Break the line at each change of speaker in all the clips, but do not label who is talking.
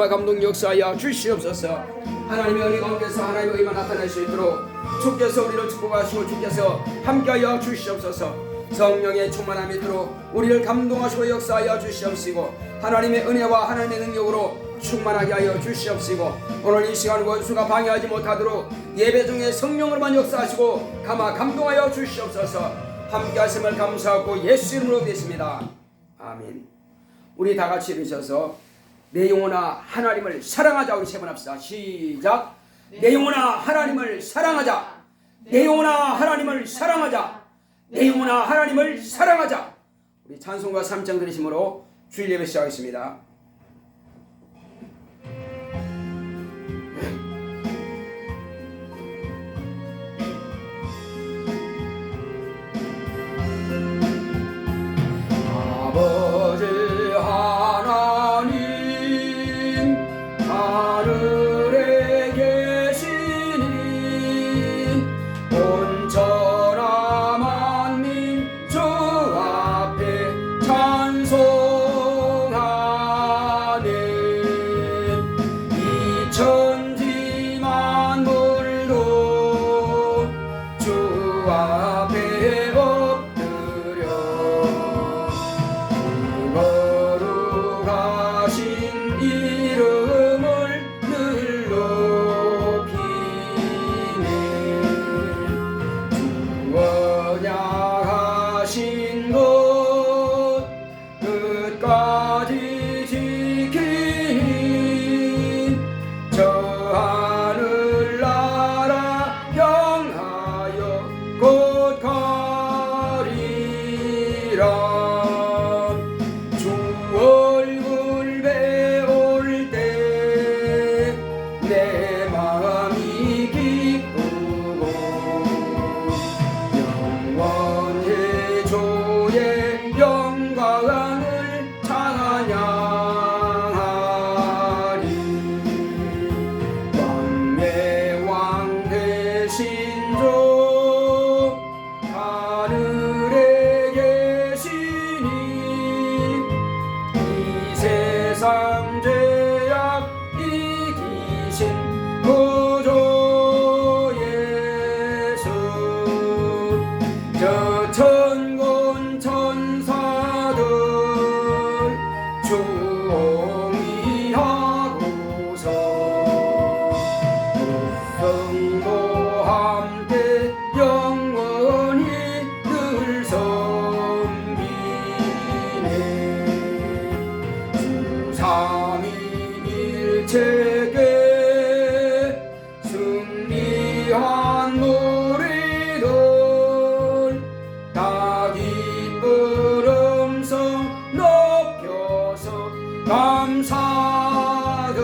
역사와 감동 역사하여 주시옵소서. 하나님의 은혜 가운데서 하나님의 의가 나타낼 수 있도록 주께서 우리를 축복하시고 주께서 함께하여 주시옵소서. 성령의 충만함이 있도록 우리를 감동하시고 역사하여 주시옵시고 하나님의 은혜와 하나님의 능력으로 충만하게 하여 주시옵시고 오늘 이 시간 원수가 방해하지 못하도록 예배 중에 성령으로만 역사하시고 감동하여 주시옵소서. 함께하심을 감사하고 예수 이름으로 되십니다. 아멘. 우리 다 같이 일으셔서 내 영혼아 하나님을 사랑하자. 우리 세 번 합시다. 시작. 내 영혼아 하나님을 사랑하자. 내 영혼아 하나님을 사랑하자. 내 영혼아 하나님을 사랑하자. 우리 찬송가 3장 들으심으로 주일 예배 시작하겠습니다. 아버지 하나님 하늘에 계시니 온천하 만민 주 앞에 찬송하네. 이 천지 만물도 주 앞에 엎드려 거룩하신 이름을 늘 높이네. 주 언약하신 것 끝까지 지키니 저 하늘나라 향하여 곧 가리라. 주 얼굴 배울 때 내 마음이 기쁘고 영원히 주의 영광을 찬양하리. 왕의 왕 되신 주 하늘에 계시니 이 세상 죄악 이기신 구주 예수. 저 천군 천사들 주옹이하고서 성도 함께 영원히 늘 섬기네. 주 삼위일체께 승리한 우리들 다 기쁜 음성 높여서 감사드려.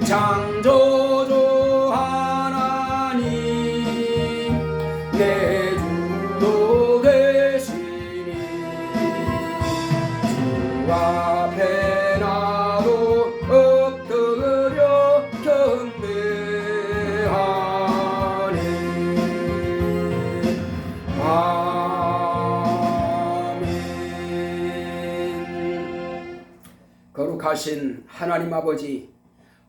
창조주 하나님 내 주도 되시니 주 앞에 나도 엎드려 경배하네. 아멘. 거룩하신 하나님 아버지,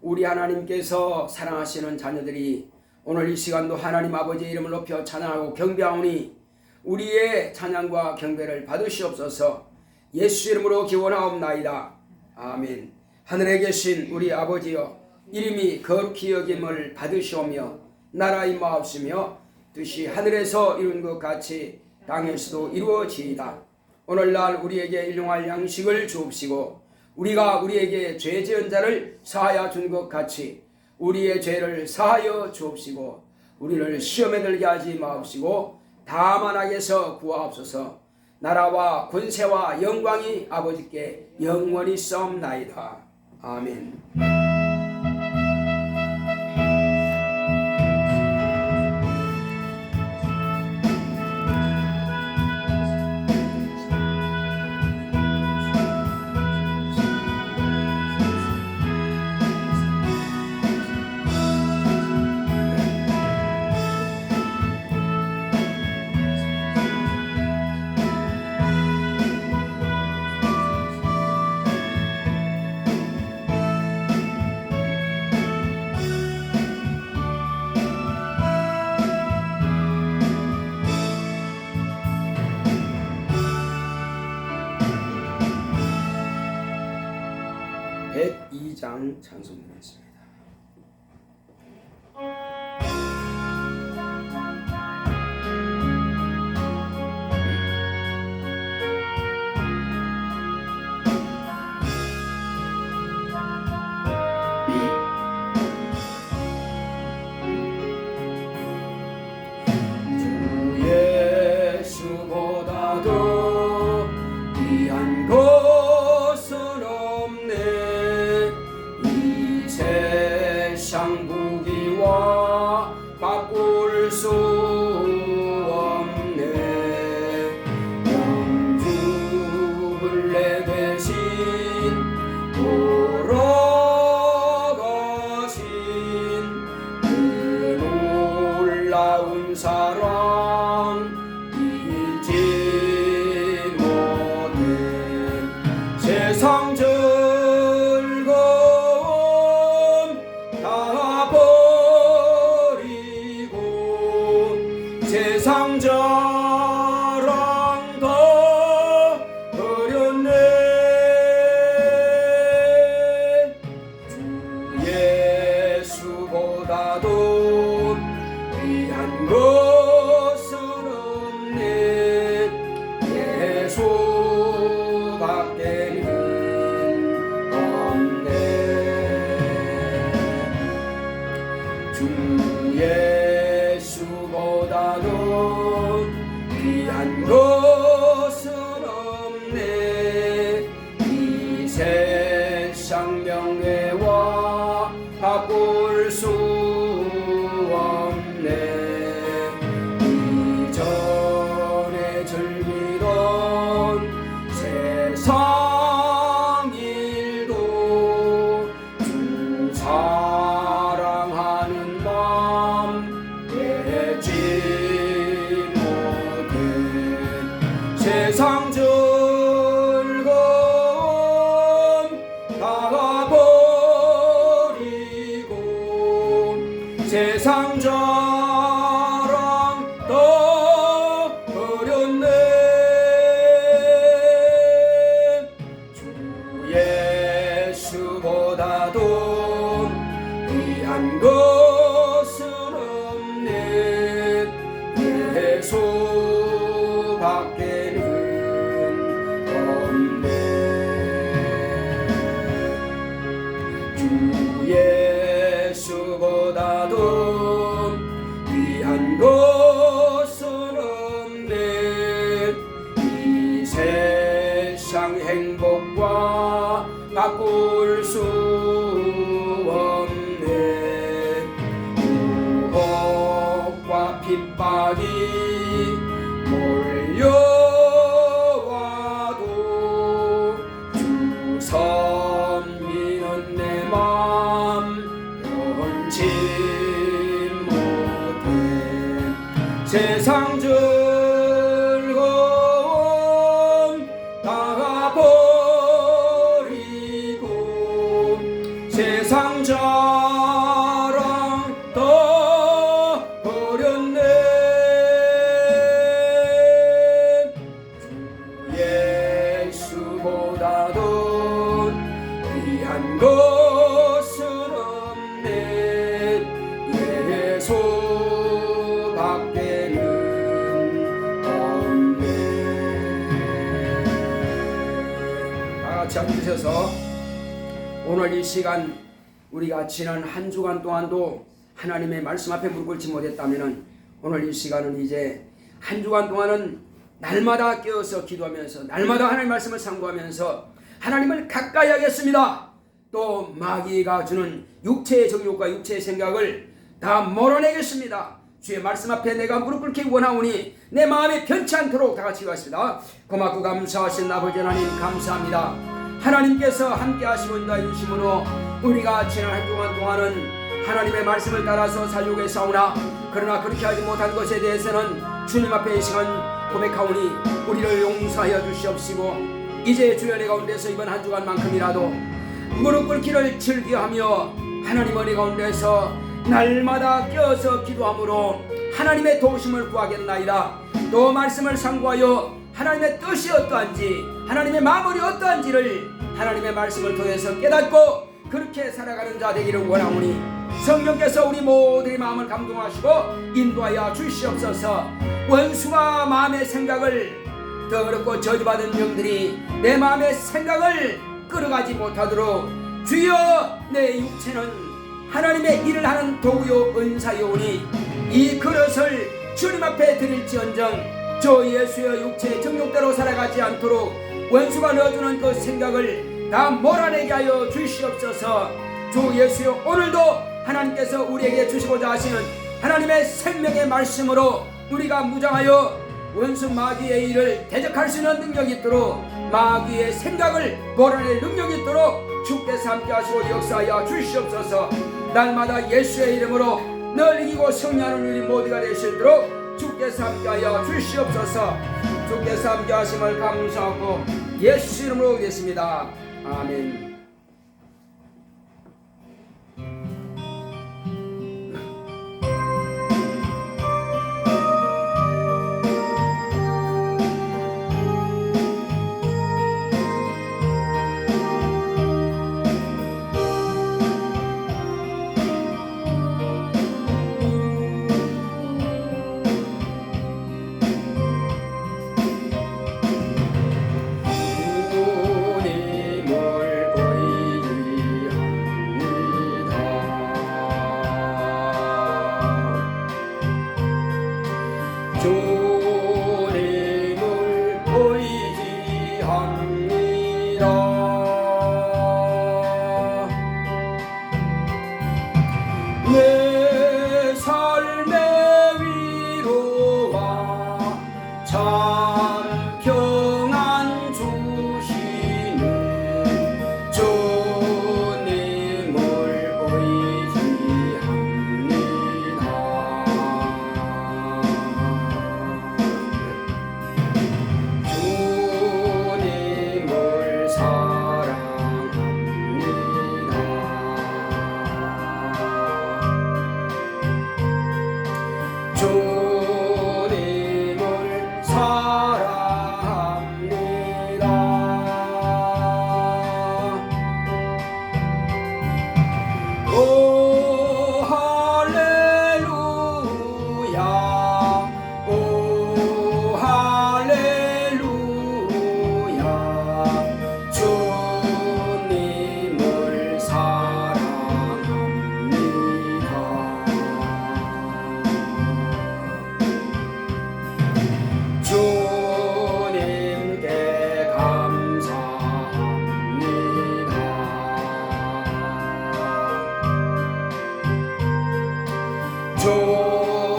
우리 하나님께서 사랑하시는 자녀들이 오늘 이 시간도 하나님 아버지의 이름을 높여 찬양하고 경배하오니 우리의 찬양과 경배를 받으시옵소서. 예수 이름으로 기원하옵나이다. 아멘. 하늘에 계신 우리 아버지여, 이름이 거룩히 여김을 받으시오며 나라 임하옵시며 뜻이 하늘에서 이룬 것 같이 땅에서도 이루어지이다. 오늘날 우리에게 일용할 양식을 주옵시고 우리가 우리에게 죄 지은 자를 사하여 준 것 같이 우리의 죄를 사하여 주옵시고 우리를 시험에 들게 하지 마옵시고 다만 악에서 구하옵소서. 나라와 권세와 영광이 아버지께 영원히 싸움나이다. 아멘. 102장 찬송 드리겠습니다.
세상 즐거움 다 버리고 세상 자랑 다 버렸네. 주 예수보다도 귀한 것은 없네. 예수밖에는 없네. 주 예수보다도 귀한 것은 없네. 이 세상 명예와 바꿀 수 없네. 이전에 즐기던 세상 일도 주 사랑하는 마음 내지 못해. 세상 즐거움 다 버리고 세상 자랑 다 버렸네. 주 예수보다도 귀한 것은 없네. 예수밖에는 없네. 주 예수보다도 귀한 것은 없네. 이 세상 행복과 바꿀 수 없네. 유혹과 핍박이 몰려와도 주 섬기는 내 맘 변치 못해. 세상 즐거움 다 버리고 세상 자랑 다 버렸네. 주 예수보다도 귀한 것은 없네. 예수밖에는 없네.
다같이 앉으셔서 오늘 이 시간 우리가 지난 한 주간 동안도 하나님의 말씀 앞에 무릎 꿇지 못했다면 오늘 이 시간은 이제 한 주간 동안은 날마다 깨어서 기도하면서 날마다 하나님의 말씀을 상고하면서 하나님을 가까이 하겠습니다. 또 마귀가 주는 육체의 정욕과 육체의 생각을 다 몰아내겠습니다. 주의 말씀 앞에 내가 무릎 꿇기 원하오니 내 마음이 변치 않도록 다 같이 기도하겠습니다. 고맙고 감사하신 아버지 하나님 감사합니다. 하나님께서 함께 하시고 인도해 주심으로 우리가 지난 한 주간 동안은 하나님의 말씀을 따라서 살려고 했사오나 그러나 그렇게 하지 못한 것에 대해서는 주님 앞에 이 시간 고백하오니 우리를 용서하여 주시옵시고 이제 주의 은혜 가운데서 이번 한 주간만큼이라도 무릎 꿇기를 즐겨하며 하나님 은혜 가운데서 날마다 깨어서 기도함으로 하나님의 도우심을 구하겠나이다. 또 말씀을 상고하여 하나님의 뜻이 어떠한지 하나님의 마음이 어떠한지를 하나님의 말씀을 통해서 깨닫고 그렇게 살아가는 자 되기를 원하오니 성령께서 우리 모두의 마음을 감동하시고 인도하여 주시옵소서. 원수가 마음의 생각을 더럽고 저주받은 영들이 내 마음의 생각을 끌어가지 못하도록 주여 내 육체는 하나님의 일을 하는 도구요 은사요오니 이 그릇을 주님 앞에 드릴지언정 저 예수의 육체의 정욕대로 살아가지 않도록 원수가 넣어주는 그 생각을 다 몰아내게 하여 주시옵소서. 주 예수여 오늘도 하나님께서 우리에게 주시고자 하시는 하나님의 생명의 말씀으로 우리가 무장하여 원수 마귀의 일을 대적할 수 있는 능력이 있도록 마귀의 생각을 몰아낼 능력이 있도록 주께서 함께 하시고 역사하여 주시옵소서. 날마다 예수의 이름으로 늘 이기고 승리하는 우리 모두가 되시도록 주께서 함께하여 주시옵소서. 주께서 함께 하심을 감사하고 예수 이름으로 기도했습니다. 아멘.
내 삶의 위로와 참 평안 주시는 주님을 의지합니다. 주님을 주님을 사랑합니다. 오 할렐루야 오 할렐루야 주님을 사랑합니다. 주님께 감사합니다.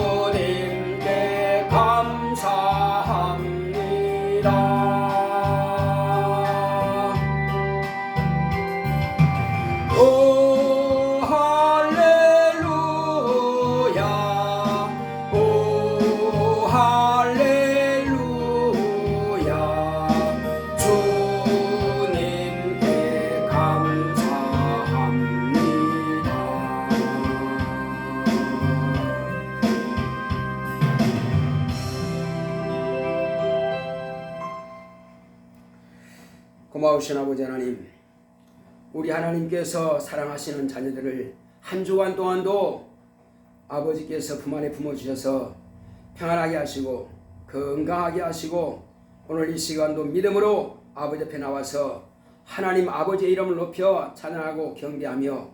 주님께 감사합니다. 오 할렐루야 오 할렐루야 주님께 감사합니다.
고마우신 아버지 하나님, 우리 하나님께서 사랑하시는 자녀들을 한 주간 동안도 아버지께서 품 안에 품어주셔서 평안하게 하시고 건강하게 하시고 오늘 이 시간도 믿음으로 아버지 앞에 나와서 하나님 아버지의 이름을 높여 찬양하고 경배하며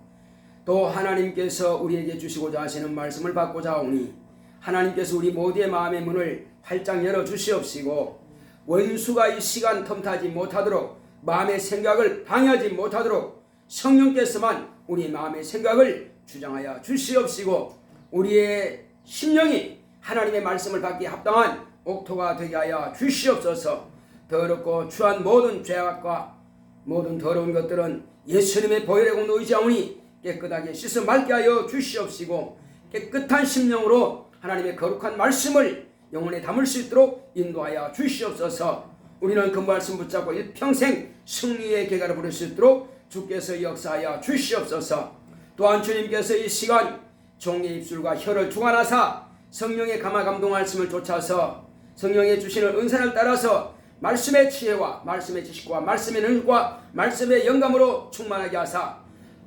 또 하나님께서 우리에게 주시고자 하시는 말씀을 받고자 오니 하나님께서 우리 모두의 마음의 문을 활짝 열어 주시옵시고 원수가 이 시간 틈타지 못하도록 마음의 생각을 방해하지 못하도록 성령께서만 우리 마음의 생각을 주장하여 주시옵시고 우리의 심령이 하나님의 말씀을 받기에 합당한 옥토가 되게 하여 주시옵소서. 더럽고 추한 모든 죄악과 모든 더러운 것들은 예수님의 보혈의 공로 의지하오니 깨끗하게 씻어 맑게 하여 주시옵시고 깨끗한 심령으로 하나님의 거룩한 말씀을 영혼에 담을 수 있도록 인도하여 주시옵소서. 우리는 그 말씀 붙잡고 일평생 승리의 계가를 부를 수 있도록 주께서 역사하여 주시옵소서. 또한 주님께서 이 시간 종의 입술과 혀를 주관하사 성령의 감화 감동 말씀을 쫓아서 성령의 주시는 은사를 따라서 말씀의 지혜와 말씀의 지식과 말씀의 능력과 말씀의 영감으로 충만하게 하사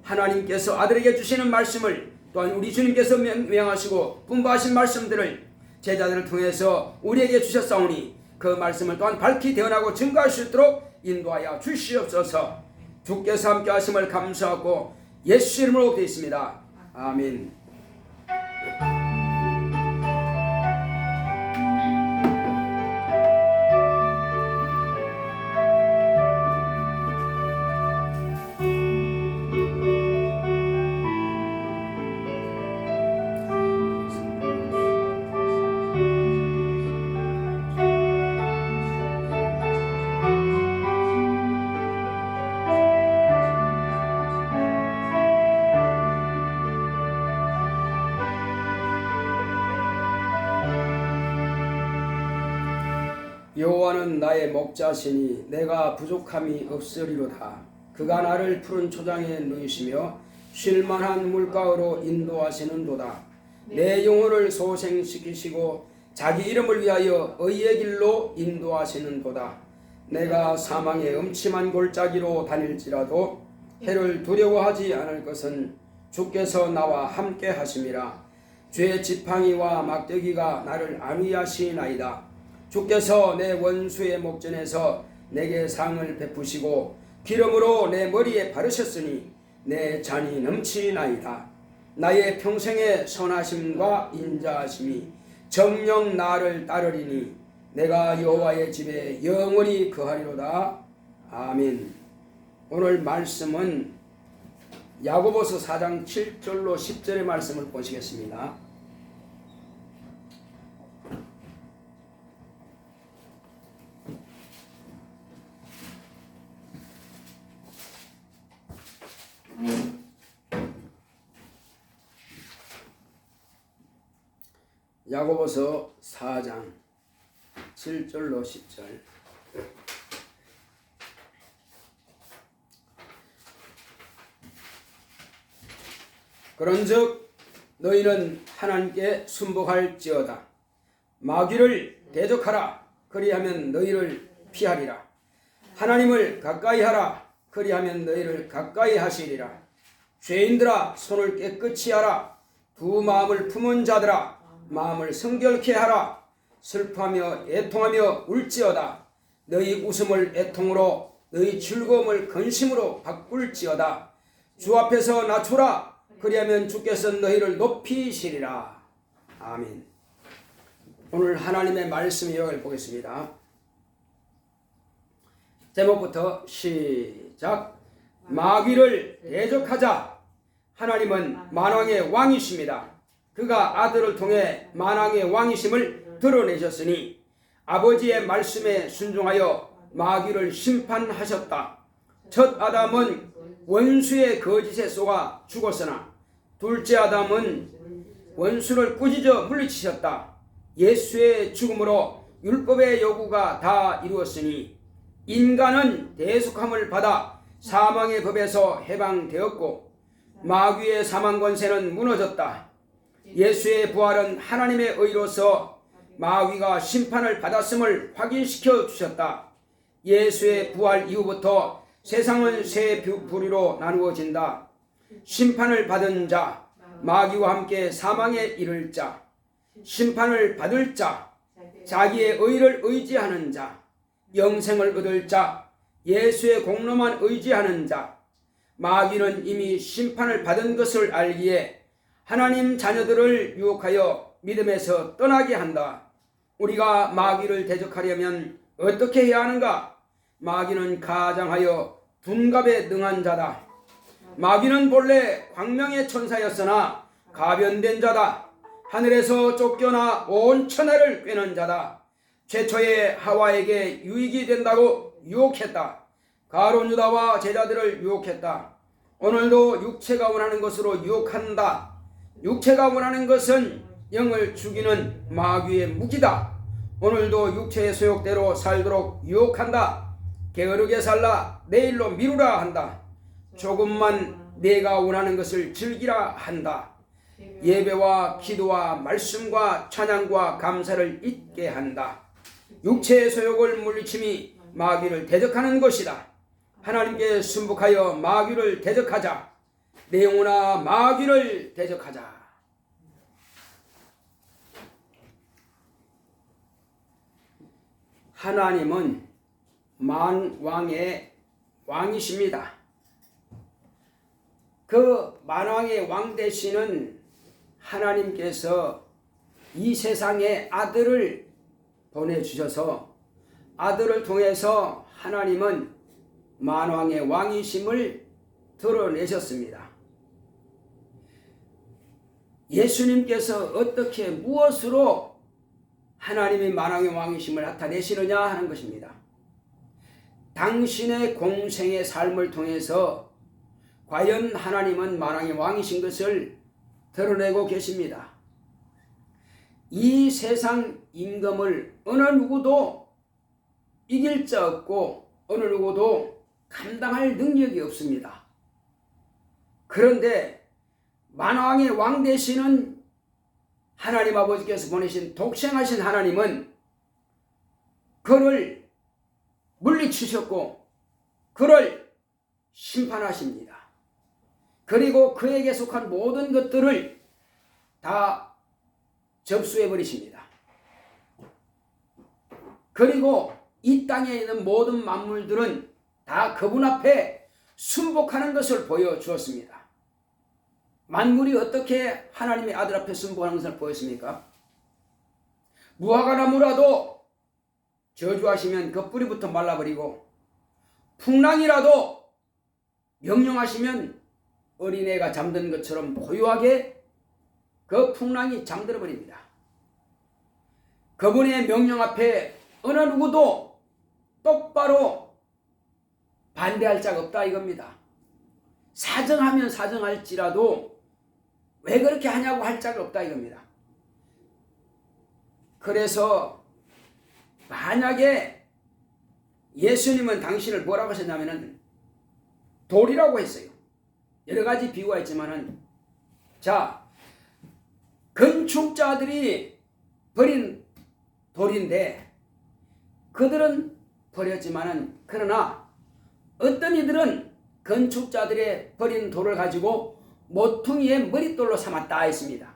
하나님께서 아들에게 주시는 말씀을 또한 우리 주님께서 명하시고 분부하신 말씀들을 제자들을 통해서 우리에게 주셨사오니 그 말씀을 또한 밝히 대언하고 증거할 수 있도록 인도하여 주시옵소서. 주께서 함께 하심을 감사하고 예수 이름으로 되었습니다. 아멘. 여호와는 나의 목자시니 내가 부족함이 없으리로다. 그가 나를 푸른 초장에 누이시며 쉴만한 물가로 인도하시는도다. 내 영혼을 소생시키시고 자기 이름을 위하여 의의 길로 인도하시는도다. 내가 사망의 음침한 골짜기로 다닐지라도 해를 두려워하지 않을 것은 주께서 나와 함께 하심이라. 죄의 지팡이와 막대기가 나를 안위하시나이다. 주께서 내 원수의 목전에서 내게 상을 베푸시고 기름으로 내 머리에 바르셨으니 내 잔이 넘치나이다. 나의 평생의 선하심과 인자하심이 정녕 나를 따르리니 내가 여호와의 집에 영원히 거하리로다. 아멘. 오늘 말씀은 야고보서 4장 7절로 10절의 말씀을 보시겠습니다. 야고보서 4장 7절로 10절. 그런즉 너희는 하나님께 순복할지어다. 마귀를 대적하라. 그리하면 너희를 피하리라. 하나님을 가까이 하라. 그리하면 너희를 가까이 하시리라. 죄인들아 손을 깨끗이 하라. 두 마음을 품은 자들아 마음을 성결케 하라. 슬퍼하며 애통하며 울지어다. 너희 웃음을 애통으로 너희 즐거움을 근심으로 바꿀지어다. 주 앞에서 낮추라. 그리하면 주께서 너희를 높이시리라. 아멘. 오늘 하나님의 말씀 요약을 보겠습니다. 제목부터 시작. 마귀를 대적하자. 하나님은 만왕의 왕이십니다. 그가 아들을 통해 만왕의 왕이심을 드러내셨으니 아버지의 말씀에 순종하여 마귀를 심판하셨다. 첫 아담은 원수의 거짓에 속아 죽었으나 둘째 아담은 원수를 꾸짖어 물리치셨다. 예수의 죽음으로 율법의 요구가 다 이루었으니 인간은 대속함을 받아 사망의 법에서 해방되었고 마귀의 사망 권세는 무너졌다. 예수의 부활은 하나님의 의로서 마귀가 심판을 받았음을 확인시켜 주셨다. 예수의 부활 이후부터 세상은 세 부류로 나누어진다. 심판을 받은 자, 마귀와 함께 사망에 이를 자, 심판을 받을 자, 자기의 의를 의지하는 자, 영생을 얻을 자, 예수의 공로만 의지하는 자. 마귀는 이미 심판을 받은 것을 알기에 하나님 자녀들을 유혹하여 믿음에서 떠나게 한다. 우리가 마귀를 대적하려면 어떻게 해야 하는가? 마귀는 가장하여 둔갑에 능한 자다. 마귀는 본래 광명의 천사였으나 가변된 자다. 하늘에서 쫓겨나 온 천하를 꿰는 자다. 최초의 하와에게 유익이 된다고 유혹했다. 가룟 유다와 제자들을 유혹했다. 오늘도 육체가 원하는 것으로 유혹한다. 육체가 원하는 것은 영을 죽이는 마귀의 무기다. 오늘도 육체의 소욕대로 살도록 유혹한다. 게으르게 살라 내일로 미루라 한다. 조금만 내가 원하는 것을 즐기라 한다. 예배와 기도와 말씀과 찬양과 감사를 잊게 한다. 육체의 소욕을 물리침이 마귀를 대적하는 것이다. 하나님께 순복하여 마귀를 대적하자. 내 영혼아 마귀를 대적하자. 하나님은 만왕의 왕이십니다. 그 만왕의 왕 되시는 하나님께서 이 세상에 아들을 보내주셔서 아들을 통해서 하나님은 만왕의 왕이심을 드러내셨습니다. 예수님께서 어떻게 무엇으로 하나님이 만왕의 왕이심을 나타내시느냐 하는 것입니다. 당신의 공생의 삶을 통해서 과연 하나님은 만왕의 왕이신 것을 드러내고 계십니다. 이 세상 임금을 어느 누구도 이길 자 없고 어느 누구도 감당할 능력이 없습니다. 그런데 만왕의 왕 되시는 하나님 아버지께서 보내신 독생하신 하나님은 그를 물리치셨고 그를 심판하십니다. 그리고 그에게 속한 모든 것들을 다 접수해 버리십니다. 그리고 이 땅에 있는 모든 만물들은 다 그분 앞에 순복하는 것을 보여주었습니다. 만물이 어떻게 하나님의 아들 앞에 순복하는 것을 보였습니까? 무화과 나무라도 저주하시면 그 뿌리부터 말라버리고 풍랑이라도 명령하시면 어린애가 잠든 것처럼 고요하게 그 풍랑이 잠들어 버립니다. 그분의 명령 앞에 어느 누구도 똑바로 반대할 자가 없다 이겁니다. 사정하면 사정할지라도 왜 그렇게 하냐고 할 자가 없다 이겁니다. 그래서 만약에 예수님은 당신을 뭐라고 하셨냐면은 돌이라고 했어요. 여러 가지 비유가 있지만은 자 건축자들이 버린 돌인데 그들은 버렸지만은 그러나 어떤 이들은 건축자들의 버린 돌을 가지고 모퉁이의 머릿돌로 삼았다 했습니다.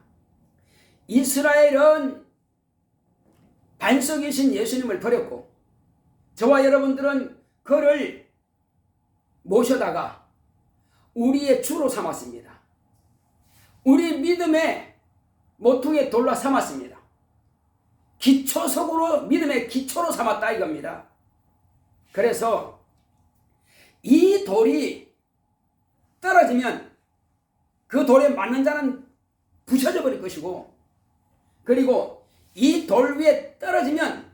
이스라엘은 반석이신 예수님을 버렸고 저와 여러분들은 그를 모셔다가 우리의 주로 삼았습니다. 우리 믿음의 모퉁이의 돌로 삼았습니다. 기초석으로 믿음의 기초로 삼았다 이겁니다. 그래서 이 돌이 떨어지면 그 돌에 맞는 자는 부셔져 버릴 것이고 그리고 이 돌 위에 떨어지면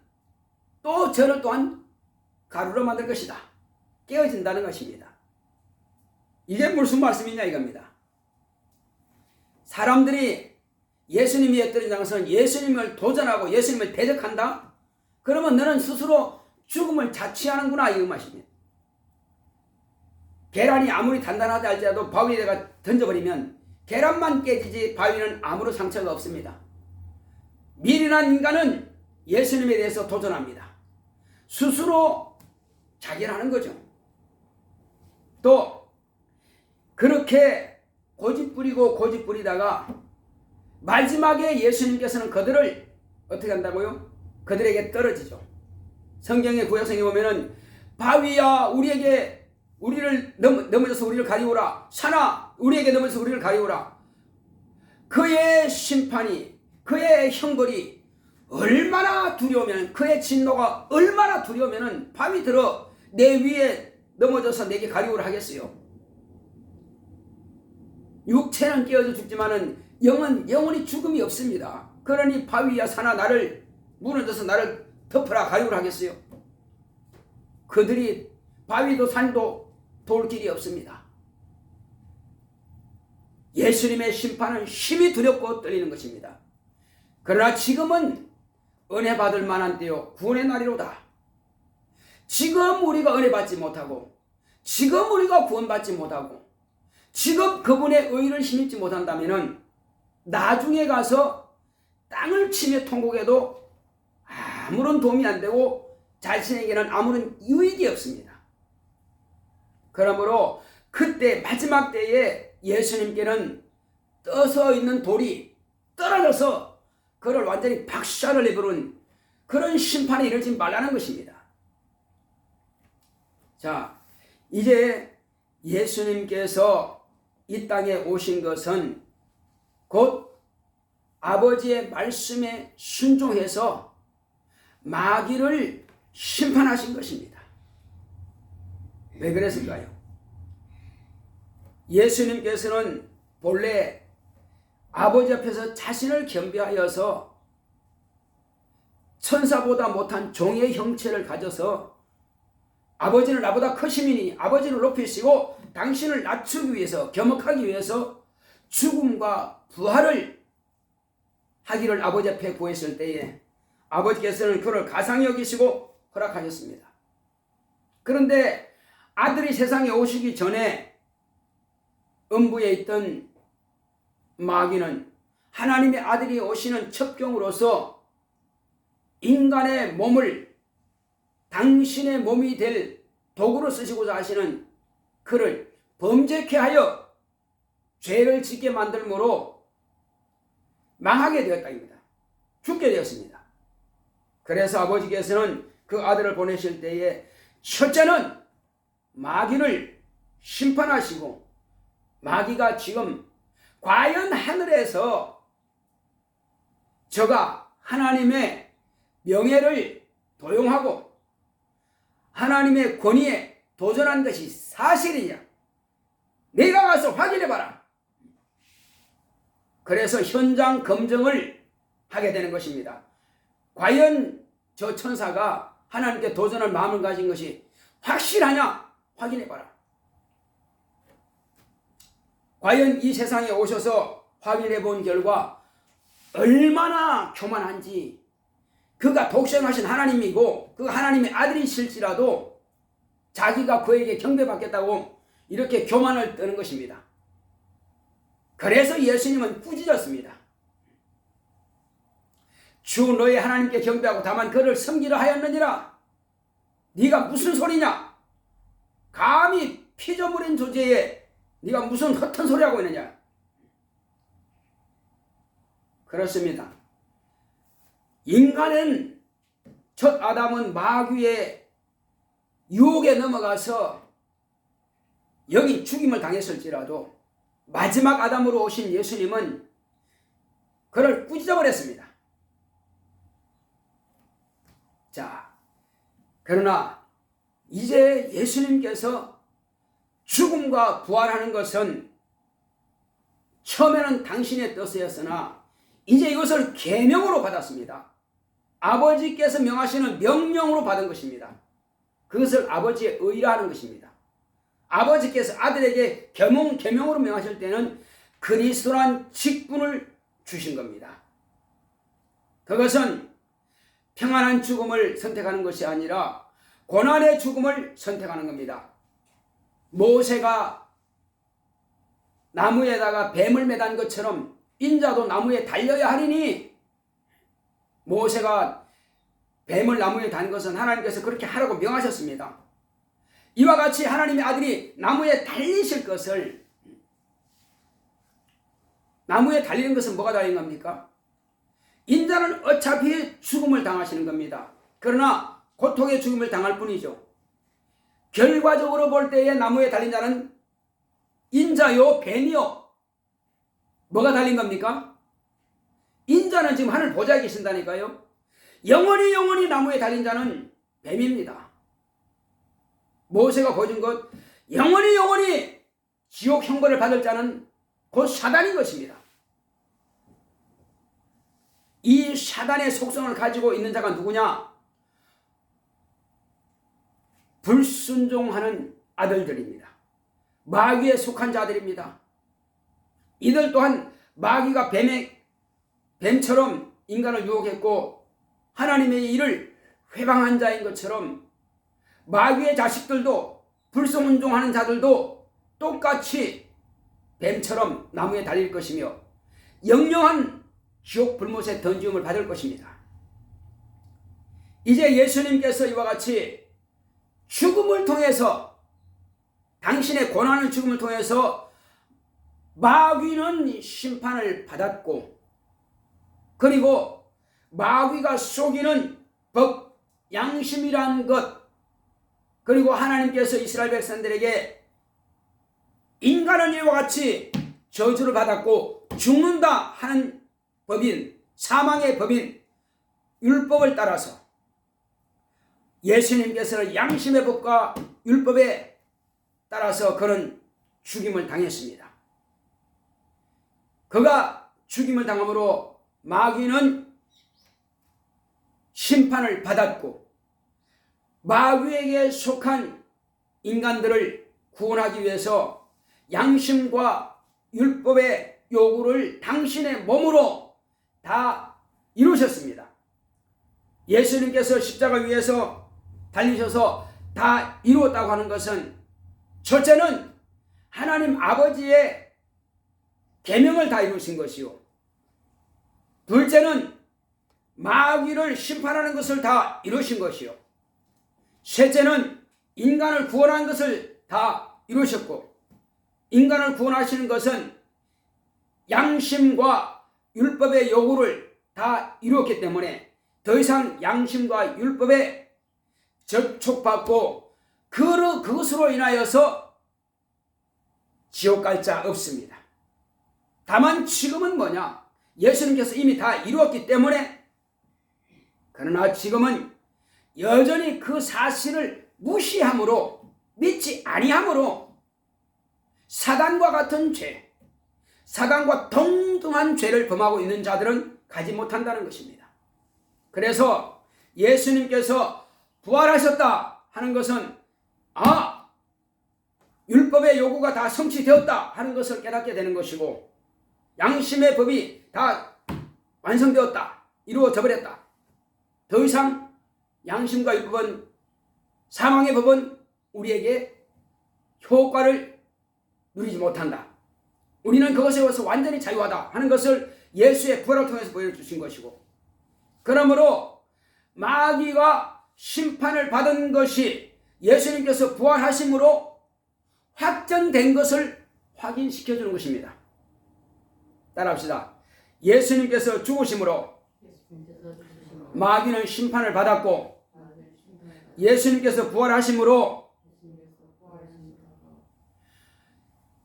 또 저를 또한 가루로 만들 것이다. 깨어진다는 것입니다. 이게 무슨 말씀이냐 이겁니다. 사람들이 예수님이 엎드린 것은 예수님을 도전하고 예수님을 대적한다? 그러면 너는 스스로 죽음을 자취하는구나 이 말입니다. 계란이 아무리 단단하다 할지라도 바위에다가 던져버리면 계란만 깨지지 바위는 아무런 상처가 없습니다. 미련한 인간은 예수님에 대해서 도전합니다. 스스로 자결하는 거죠. 또 그렇게 고집부리고 고집부리다가 마지막에 예수님께서는 그들을 어떻게 한다고요? 그들에게 떨어지죠. 성경의 구약성에 보면은 바위야 우리를 넘어져서 우리를 가리우라. 산아 우리에게 넘어져서 우리를 가리우라. 그의 심판이 그의 형벌이 얼마나 두려우면 그의 진노가 얼마나 두려우면은 밤이 들어 내 위에 넘어져서 내게 가리우라 하겠어요. 육체는 깨어져 죽지만은 영혼이 죽음이 없습니다. 그러니 바위야 산아 나를 무너져서 나를 덮어라 가리우라 하겠어요. 그들이 바위도 산도 돌길이 없습니다. 예수님의 심판은 심히 두렵고 떨리는 것입니다. 그러나 지금은 은혜 받을 만한 때요 구원의 날이로다. 지금 우리가 은혜 받지 못하고 지금 우리가 구원받지 못하고 지금 그분의 의를 힘입지 못한다면은 나중에 가서 땅을 치며 통곡해도 아무런 도움이 안 되고 자신에게는 아무런 유익이 없습니다. 그러므로 그때 마지막 때에 예수님께는 떠서 있는 돌이 떨어져서 그를 완전히 박살을 내버린 그런 심판이 이르지 말라는 것입니다. 자, 이제 예수님께서 이 땅에 오신 것은 곧 아버지의 말씀에 순종해서 마귀를 심판하신 것입니다. 왜 그랬을까요? 예수님께서는 본래 아버지 앞에서 자신을 겸비하여서 천사보다 못한 종의 형체를 가져서 아버지는 나보다 크심이니 아버지를 높이시고 당신을 낮추기 위해서, 겸허하기 위해서 죽음과 부활을 하기를 아버지 앞에 구했을 때에 아버지께서는 그를 가상히 여기시고 허락하셨습니다. 그런데 아들이 세상에 오시기 전에 음부에 있던 마귀는 하나님의 아들이 오시는 첩경으로서 인간의 몸을 당신의 몸이 될 도구로 쓰시고자 하시는 그를 범죄케 하여 죄를 짓게 만들므로 망하게 되었다입니다. 죽게 되었습니다. 그래서 아버지께서는 그 아들을 보내실 때에 첫째는 마귀를 심판하시고, 마귀가 지금 과연 하늘에서 저가 하나님의 명예를 도용하고 하나님의 권위에 도전한 것이 사실이냐? 내가 가서 확인해봐라. 그래서 현장 검증을 하게 되는 것입니다. 과연 저 천사가 하나님께 도전할 마음을 가진 것이 확실하냐? 확인해봐라. 과연 이 세상에 오셔서 확인해 본 결과 얼마나 교만한지, 그가 독생하신 하나님이고 그 하나님의 아들이실지라도 자기가 그에게 경배받겠다고 이렇게 교만을 떠는 것입니다. 그래서 예수님은 꾸짖었습니다. 주 너의 하나님께 경배하고 다만 그를 섬기려 하였느니라. 네가 무슨 소리냐? 감히 피조물인 존재에 네가 무슨 헛된 소리 하고 있느냐? 그렇습니다. 인간은, 첫 아담은 마귀의 유혹에 넘어가서 여기 죽임을 당했을지라도 마지막 아담으로 오신 예수님은 그를 꾸짖어버렸습니다. 자, 그러나 이제 예수님께서 죽음과 부활하는 것은 처음에는 당신의 뜻이었으나 이제 이것을 계명으로 받았습니다. 아버지께서 명하시는 명령으로 받은 것입니다. 그것을 아버지의 의라 하는 것입니다. 아버지께서 아들에게 계명으로 명하실 때는 그리스도란 직분을 주신 겁니다. 그것은 평안한 죽음을 선택하는 것이 아니라 고난의 죽음을 선택하는 겁니다. 모세가 나무에다가 뱀을 매단 것처럼 인자도 나무에 달려야 하리니, 모세가 뱀을 나무에 단 것은 하나님께서 그렇게 하라고 명하셨습니다. 이와 같이 하나님의 아들이 나무에 달리실 것을, 나무에 달리는 것은 뭐가 달린 겁니까? 인자는 어차피 죽음을 당하시는 겁니다. 그러나 고통의 죽음을 당할 뿐이죠. 결과적으로 볼 때에 나무에 달린 자는 인자요 뱀이요 뭐가 달린 겁니까? 인자는 지금 하늘 보좌에 계신다니까요. 영원히 나무에 달린 자는 뱀입니다. 모세가 보여준 것, 영원히 지옥 형벌을 받을 자는 곧 사단인 것입니다. 이 사단의 속성을 가지고 있는 자가 누구냐? 불순종하는 아들들입니다. 마귀에 속한 자들입니다. 이들 또한 마귀가 뱀처럼 인간을 유혹했고 하나님의 일을 회방한 자인 것처럼 마귀의 자식들도, 불순종하는 자들도 똑같이 뱀처럼 나무에 달릴 것이며 영영한 지옥 불못에 던짐을 받을 것입니다. 이제 예수님께서 이와 같이 죽음을 통해서, 당신의 고난의 죽음을 통해서 마귀는 심판을 받았고, 그리고 마귀가 속이는 법, 양심이란 것, 그리고 하나님께서 이스라엘 백성들에게 인간은 이와 같이 저주를 받았고 죽는다 하는 법인, 사망의 법인 율법을 따라서 예수님께서는 양심의 법과 율법에 따라서 그는 죽임을 당했습니다. 그가 죽임을 당함으로 마귀는 심판을 받았고, 마귀에게 속한 인간들을 구원하기 위해서 양심과 율법의 요구를 당신의 몸으로 다 이루셨습니다. 예수님께서 십자가 위에서 달리셔서 다 이루었다고 하는 것은, 첫째는 하나님 아버지의 계명을 다 이루신 것이요, 둘째는 마귀를 심판하는 것을 다 이루신 것이요, 셋째는 인간을 구원하는 것을 다 이루셨고, 인간을 구원하시는 것은 양심과 율법의 요구를 다 이루었기 때문에 더 이상 양심과 율법에 접촉받고 그것으로 인하여서 지옥 갈 자 없습니다. 다만 지금은 뭐냐? 예수님께서 이미 다 이루었기 때문에, 그러나 지금은 여전히 그 사실을 무시함으로, 믿지 아니함으로 사단과 같은 죄, 사단과 동등한 죄를 범하고 있는 자들은 가지 못한다는 것입니다. 그래서 예수님께서 부활하셨다 하는 것은, 율법의 요구가 다 성취되었다 하는 것을 깨닫게 되는 것이고, 양심의 법이 다 완성되었다, 이루어져 버렸다, 더 이상 양심과 율법은, 사망의 법은 우리에게 효과를 누리지 못한다, 우리는 그것에서 완전히 자유하다 하는 것을 예수의 부활을 통해서 보여주신 것이고, 그러므로 마귀가 심판을 받은 것이 예수님께서 부활하심으로 확정된 것을 확인시켜주는 것입니다. 따라합시다. 예수님께서 죽으심으로 마귀는 심판을 받았고, 예수님께서 부활하심으로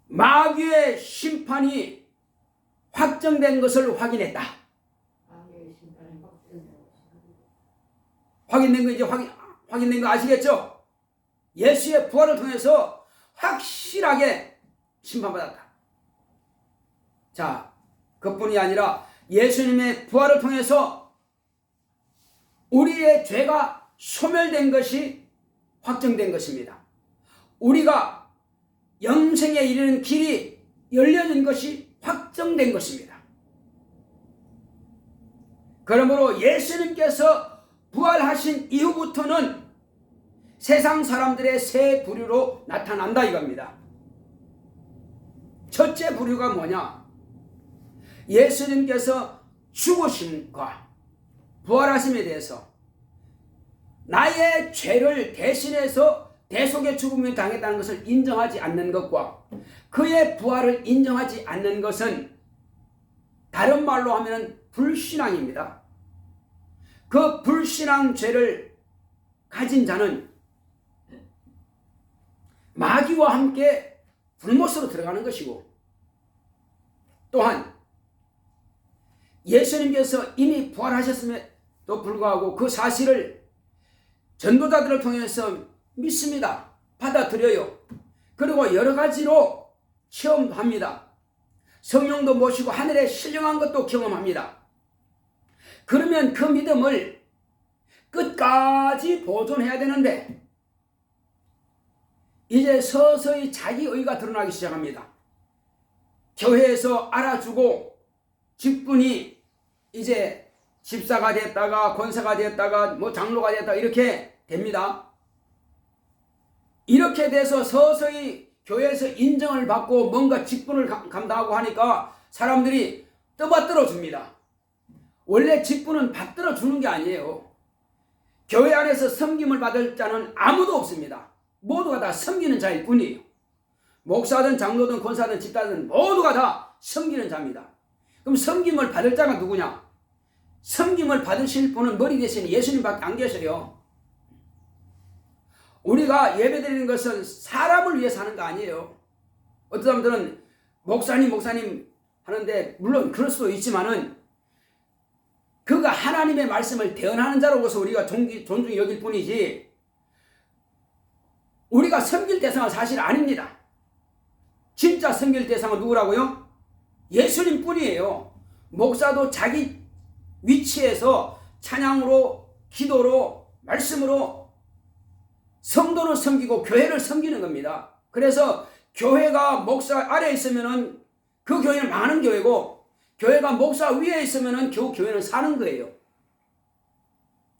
마귀의 심판이 확정된 것을 확인했다. 확인된 거 이제 확인된 거 아시겠죠? 예수의 부활을 통해서 확실하게 심판받았다. 자, 그뿐이 아니라 예수님의 부활을 통해서 우리의 죄가 소멸된 것이 확정된 것입니다. 우리가 영생에 이르는 길이 열려진 것이 확정된 것입니다. 그러므로 예수님께서 부활하신 이후부터는 세상 사람들의 새 부류로 나타난다 이겁니다. 첫째 부류가 뭐냐? 예수님께서 죽으심과 부활하심에 대해서 나의 죄를 대신해서 대속의 죽음을 당했다는 것을 인정하지 않는 것과 그의 부활을 인정하지 않는 것은 다른 말로 하면 불신앙입니다. 그 불신앙 죄를 가진 자는 마귀와 함께 불못으로 들어가는 것이고, 또한 예수님께서 이미 부활하셨음에도 불구하고 그 사실을 전도자들을 통해서 믿습니다. 받아들여요. 그리고 여러 가지로 체험합니다. 성령도 모시고 하늘에 신령한 것도 경험합니다. 그러면 그 믿음을 끝까지 보존해야 되는데, 이제 서서히 자기 의가 드러나기 시작합니다. 교회에서 알아주고 직분이 이제 집사가 됐다가 권사가 됐다가 장로가 됐다가 이렇게 됩니다. 이렇게 돼서 서서히 교회에서 인정을 받고 뭔가 직분을 감당하고 하니까 사람들이 떠받들어 줍니다. 원래 직분은 받들어 주는 게 아니에요. 교회 안에서 섬김을 받을 자는 아무도 없습니다. 모두가 다 섬기는 자일 뿐이에요. 목사든 장로든 권사든 집사든 모두가 다 섬기는 자입니다. 그럼 섬김을 받을 자가 누구냐? 섬김을 받으실 분은 머리 대신 예수님밖에 안 계셔요. 우리가 예배드리는 것은 사람을 위해서 하는 거 아니에요. 어떤 사람들은 목사님 하는데 물론 그럴 수도 있지만은 그가 하나님의 말씀을 대언하는 자로서 우리가 존중히 여길 뿐이지 우리가 섬길 대상은 사실 아닙니다. 진짜 섬길 대상은 누구라고요? 예수님 뿐이에요. 목사도 자기 위치에서 찬양으로, 기도로, 말씀으로 성도를 섬기고 교회를 섬기는 겁니다. 그래서 교회가 목사 아래에 있으면은 그 교회는 망하는 교회고, 교회가 목사 위에 있으면은 그 교회는 사는 거예요.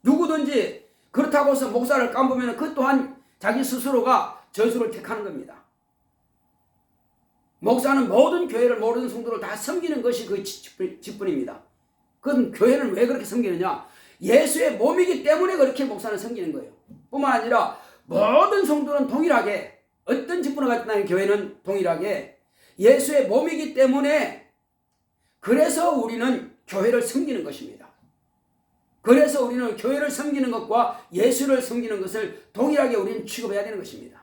누구든지 그렇다고 해서 목사를 깜보면 그 또한 자기 스스로가 저주를 택하는 겁니다. 목사는 모든 교회를, 모든 성도를 다 섬기는 것이 그 직분입니다. 그건 교회는 왜 그렇게 섬기느냐? 예수의 몸이기 때문에 그렇게 목사는 섬기는 거예요. 뿐만 아니라 모든 성도는 동일하게, 어떤 직분을 갖고 있는 교회는 동일하게 예수의 몸이기 때문에, 그래서 우리는 교회를 섬기는 것입니다. 그래서 우리는 교회를 섬기는 것과 예수를 섬기는 것을 동일하게 우리는 취급해야 되는 것입니다.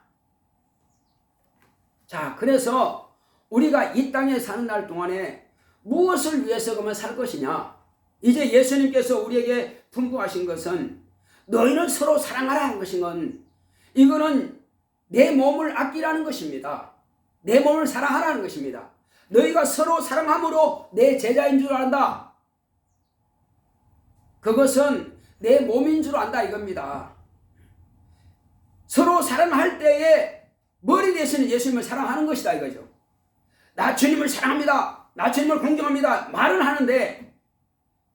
자, 그래서 우리가 이 땅에 사는 날 동안에 무엇을 위해서 그러면 살 것이냐? 이제 예수님께서 우리에게 분부하신 것은 너희는 서로 사랑하라 하는 것인 건, 이거는 내 몸을 아끼라는 것입니다. 내 몸을 사랑하라는 것입니다. 너희가 서로 사랑함으로 내 제자인 줄 안다. 그것은 내 몸인 줄 안다 이겁니다. 서로 사랑할 때에 머리 대신 예수님을 사랑하는 것이다 이거죠. 나 주님을 사랑합니다. 나 주님을 공경합니다. 말은 하는데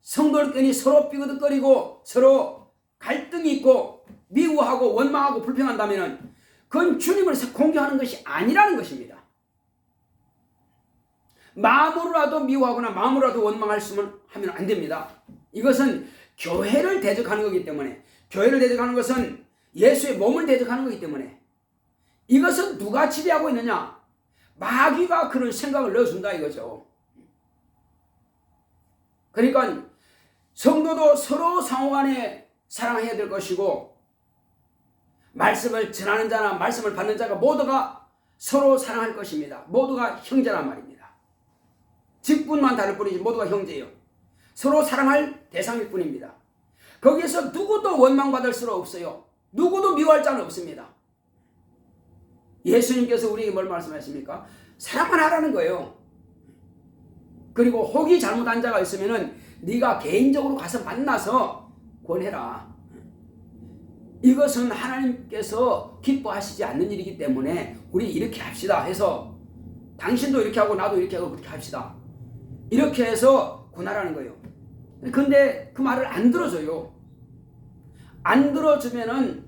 성도들끼리 서로 삐그덕거리고 서로 갈등이 있고 미워하고 원망하고 불평한다면 그건 주님을 공경하는 것이 아니라는 것입니다. 마음으로라도 미워하거나 마음으로라도 원망하면 안 됩니다. 이것은 교회를 대적하는 거기 때문에, 교회를 대적하는 것은 예수의 몸을 대적하는 거기 때문에, 이것은 누가 지배하고 있느냐? 마귀가 그런 생각을 넣어준다 이거죠. 그러니까 성도도 서로 상호간에 사랑해야 될 것이고, 말씀을 전하는 자나 말씀을 받는 자가 모두가 서로 사랑할 것입니다. 모두가 형제란 말입니다. 직분만 다를 뿐이지 모두가 형제예요. 서로 사랑할 대상일 뿐입니다. 거기에서 누구도 원망받을 수 없어요. 누구도 미워할 자는 없습니다. 예수님께서 우리에게 뭘 말씀하십니까? 사랑만 하라는 거예요. 그리고 혹이 잘못한 자가 있으면은 네가 개인적으로 가서 만나서 권해라. 이것은 하나님께서 기뻐하시지 않는 일이기 때문에 우리 이렇게 합시다 해서, 당신도 이렇게 하고 나도 이렇게 하고 그렇게 합시다, 이렇게 해서 권하라는 거예요. 근데 그 말을 안 들어줘요. 안 들어주면은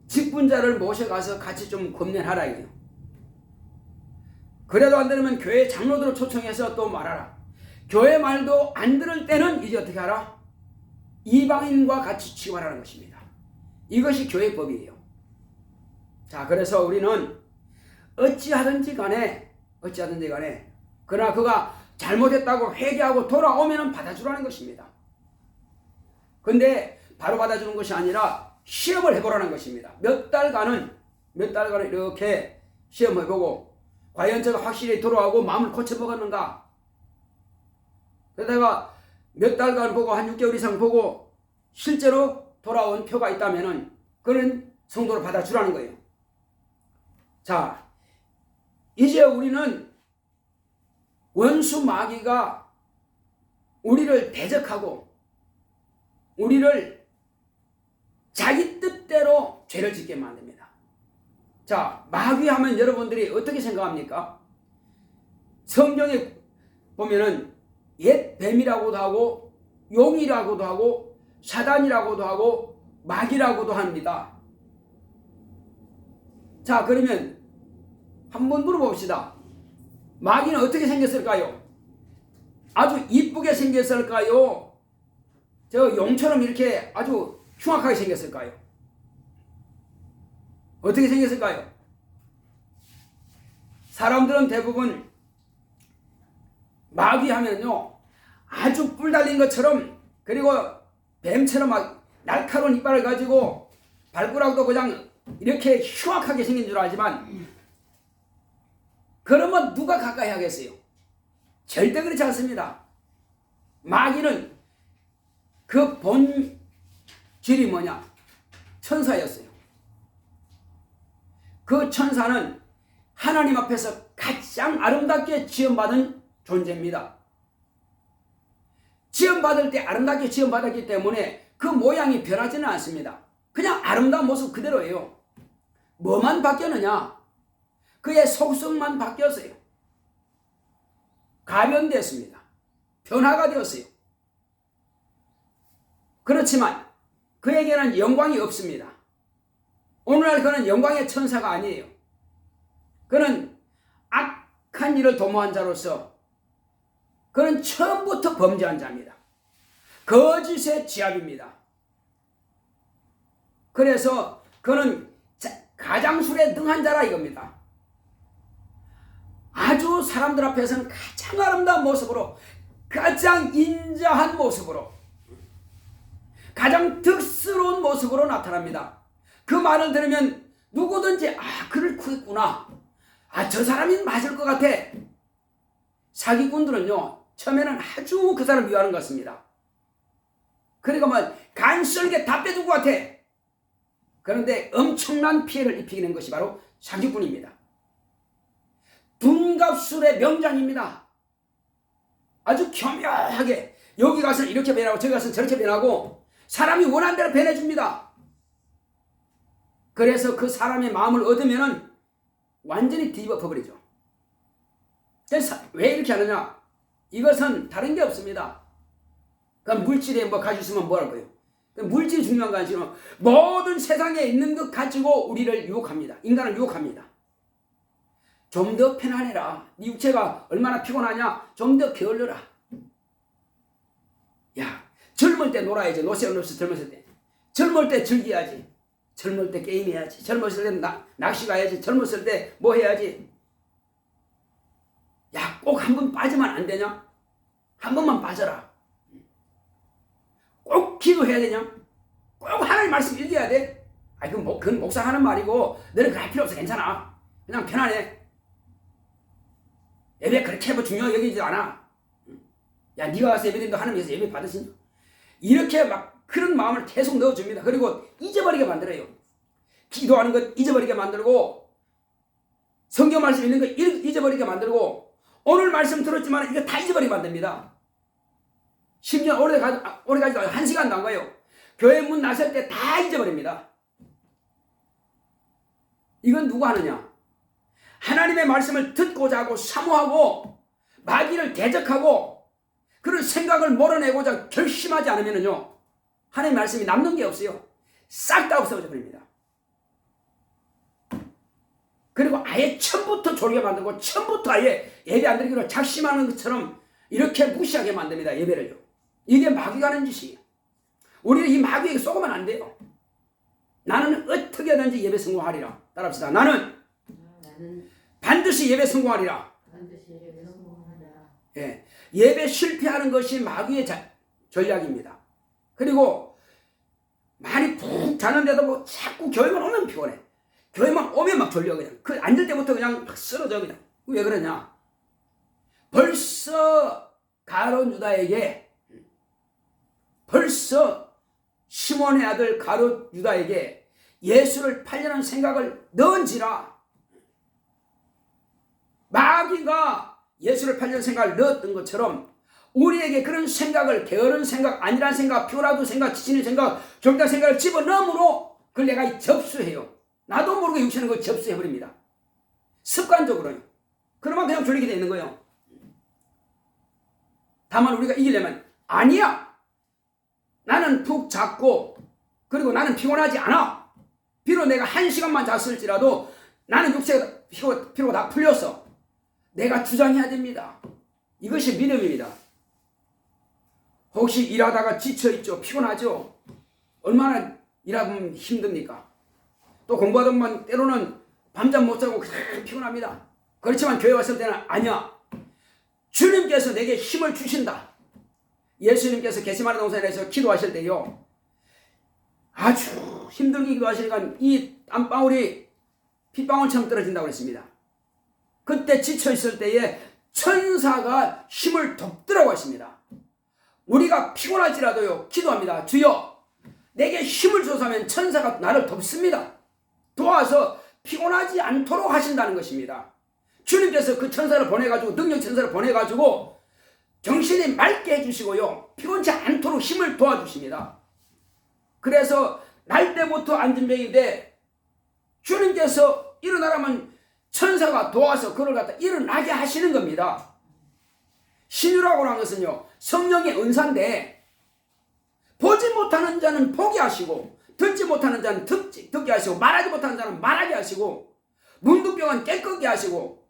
직분자를 모셔가서 같이 좀 권면하라 이거예요. 그래도 안 되면 교회 장로들을 초청해서 또 말하라. 교회 말도 안 들을 때는 이제 어떻게 하라? 이방인과 같이 취급하라는 것입니다. 이것이 교회법이에요. 자, 그래서 우리는 어찌하든지 간에 그러나 그가 잘못했다고 회개하고 돌아오면 받아주라는 것입니다. 근데 바로 받아주는 것이 아니라 시험을 해보라는 것입니다. 몇 달간은 이렇게 시험해보고, 과연 저가 확실히 돌아오고 마음을 고쳐먹었는가? 그러다가 몇 달간 보고 한 6개월 이상 보고 실제로 돌아온 표가 있다면은 그는 성도를 받아주라는 거예요. 자, 이제 우리는 원수 마귀가 우리를 대적하고 우리를 자기 뜻대로 죄를 짓게 만듭니다. 자, 마귀 하면 여러분들이 어떻게 생각합니까? 성경에 보면은 옛 뱀이라고도 하고 용이라고도 하고 사단이라고도 하고 마귀라고도 합니다. 자, 그러면 한번 물어봅시다. 마귀는 어떻게 생겼을까요? 아주 이쁘게 생겼을까요? 저 용처럼 이렇게 아주 흉악하게 생겼을까요? 어떻게 생겼을까요? 사람들은 대부분 마귀 하면요 아주 뿔 달린 것처럼, 그리고 뱀처럼 막 날카로운 이빨을 가지고 발가락도 그냥 이렇게 흉악하게 생긴 줄 알지만, 그러면 누가 가까이 하겠어요? 절대 그렇지 않습니다. 마귀는 그 본질이 뭐냐? 천사였어요. 그 천사는 하나님 앞에서 가장 아름답게 지음받은 존재입니다. 지음받을 때 아름답게 지음받았기 때문에 그 모양이 변하지는 않습니다. 그냥 아름다운 모습 그대로예요. 뭐만 바뀌었느냐? 그의 속성만 바뀌었어요. 가변됐습니다. 변화가 되었어요. 그렇지만 그에게는 영광이 없습니다. 오늘날 그는 영광의 천사가 아니에요. 그는 악한 일을 도모한 자로서 그는 처음부터 범죄한 자입니다. 거짓의 지압입니다. 그래서 그는 가장술에 능한 자라 이겁니다. 아주 사람들 앞에서는 가장 아름다운 모습으로, 가장 인자한 모습으로, 가장 득스러운 모습으로 나타납니다. 그 말을 들으면 누구든지 그를 구했구나, 저 사람이 맞을 것 같아. 사기꾼들은요 처음에는 아주 그 사람을 미워하는 것 같습니다. 그러니까 뭐 간설게 다 빼줄 것 같아. 그런데 엄청난 피해를 입히는 것이 바로 사기꾼입니다. 둔갑술의 명장입니다. 아주 교묘하게 여기 가서 이렇게 변하고 저기 가서 저렇게 변하고 사람이 원하는 대로 변해줍니다. 그래서 그 사람의 마음을 얻으면 완전히 뒤집어버리죠. 그래서 왜 이렇게 하느냐? 이것은 다른 게 없습니다. 그럼 물질에 뭐 가지고 있으면 뭐 할 거예요? 물질이 중요한 거 아니지만 모든 세상에 있는 것 가지고 우리를 유혹합니다. 인간을 유혹합니다. 좀 더 편안해라. 네 육체가 얼마나 피곤하냐? 좀 더 게을러라. 야, 젊을 때 놀아야지. 노세운 없이 젊었을 때. 젊을 때 즐겨야지. 젊을 때 게임해야지. 젊었을 때 낚시 가야지. 젊었을 때 뭐 해야지. 야, 꼭 한 번 빠지면 안 되냐? 한 번만 빠져라. 꼭 기도해야 되냐? 꼭 하나님 말씀 읽어야 돼? 그건 목사 하는 말이고 너는 그럴 필요 없어. 괜찮아. 그냥 편안해. 예배 그렇게 뭐 중요하게 여기지 않아. 야, 네가 와서 예배드린다 하나님께서 예배 받으신다. 이렇게 막 그런 마음을 계속 넣어줍니다. 그리고 잊어버리게 만들어요. 기도하는 것 잊어버리게 만들고, 성경 말씀 읽는 거 잊어버리게 만들고, 오늘 말씀 들었지만 이거 다 잊어버리게 만듭니다. 심지어 오래가지도 1시간도 안 가요. 교회 문 나설 때 다 잊어버립니다. 이건 누가 하느냐? 하나님의 말씀을 듣고자 하고 사모하고 마귀를 대적하고 그런 생각을 몰아내고자 결심하지 않으면요 하나님의 말씀이 남는 게 없어요. 싹 다 없어져 버립니다. 그리고 아예 처음부터 졸게 만들고 처음부터 아예 예배 안 드리기로 작심하는 것처럼 이렇게 무시하게 만듭니다. 예배를요. 이게 마귀가 하는 짓이에요. 우리는 이 마귀에게 속으면 안 돼요. 나는 어떻게든지 예배 성공하리라. 따라합시다. 나는 반드시 예배 성공하리라. 예, 예배 실패하는 것이 마귀의 전략입니다. 그리고 많이 푹 자는데도 뭐 자꾸 교회만 오면 피곤해. 교회만 오면 막 졸려. 그냥 그 앉을 때부터 그냥 막 쓰러져. 그냥 왜 그러냐? 벌써 가룟 유다에게, 벌써 시몬의 아들 가룟 유다에게 예수를 팔려는 생각을 넣은지라. 마귀가 예수를 팔려는 생각을 넣었던 것처럼 우리에게 그런 생각을, 게으른 생각, 아니란 생각, 피곤하던 생각, 지치는 생각, 졸다 생각을 집어넣으므로 그걸 내가 접수해요. 나도 모르게 육체는 걸 접수해버립니다. 습관적으로요. 그러면 그냥 졸리게 되는 거예요. 다만 우리가 이기려면 아니야. 나는 푹 잤고 그리고 나는 피곤하지 않아. 비록 내가 1시간만 잤을지라도 나는 육체가 피로가 다 풀렸어. 내가 주장해야 됩니다. 이것이 믿음입니다. 혹시 일하다가 지쳐있죠? 피곤하죠? 얼마나 일하면 힘듭니까? 또 공부하다 보면 때로는 밤잠 못 자고 그냥 피곤합니다. 그렇지만 교회 왔을 때는 아니야. 주님께서 내게 힘을 주신다. 예수님께서 겟세마네 동산에서 기도하실 때요, 아주 힘들게 기도하시니까 이 땀방울이 핏방울처럼 떨어진다고 했습니다. 그때 지쳐있을 때에 천사가 힘을 덮더라고 하십니다. 우리가 피곤할지라도요, 기도합니다. 주여, 내게 힘을 줘서 하면 천사가 나를 덮습니다. 도와서 피곤하지 않도록 하신다는 것입니다. 주님께서 그 천사를 보내가지고, 능력 천사를 보내가지고 정신이 맑게 해주시고요, 피곤치 않도록 힘을 도와주십니다. 그래서 날 때부터 안진병인데 주님께서 일어나라면 천사가 도와서 그를 갖다 일어나게 하시는 겁니다. 신유라고 하는 것은요, 성령의 은사인데, 보지 못하는 자는 보게 하시고, 듣지 못하는 자는 듣게 하시고, 말하지 못하는 자는 말하게 하시고, 문둥병은 깨끗게 하시고,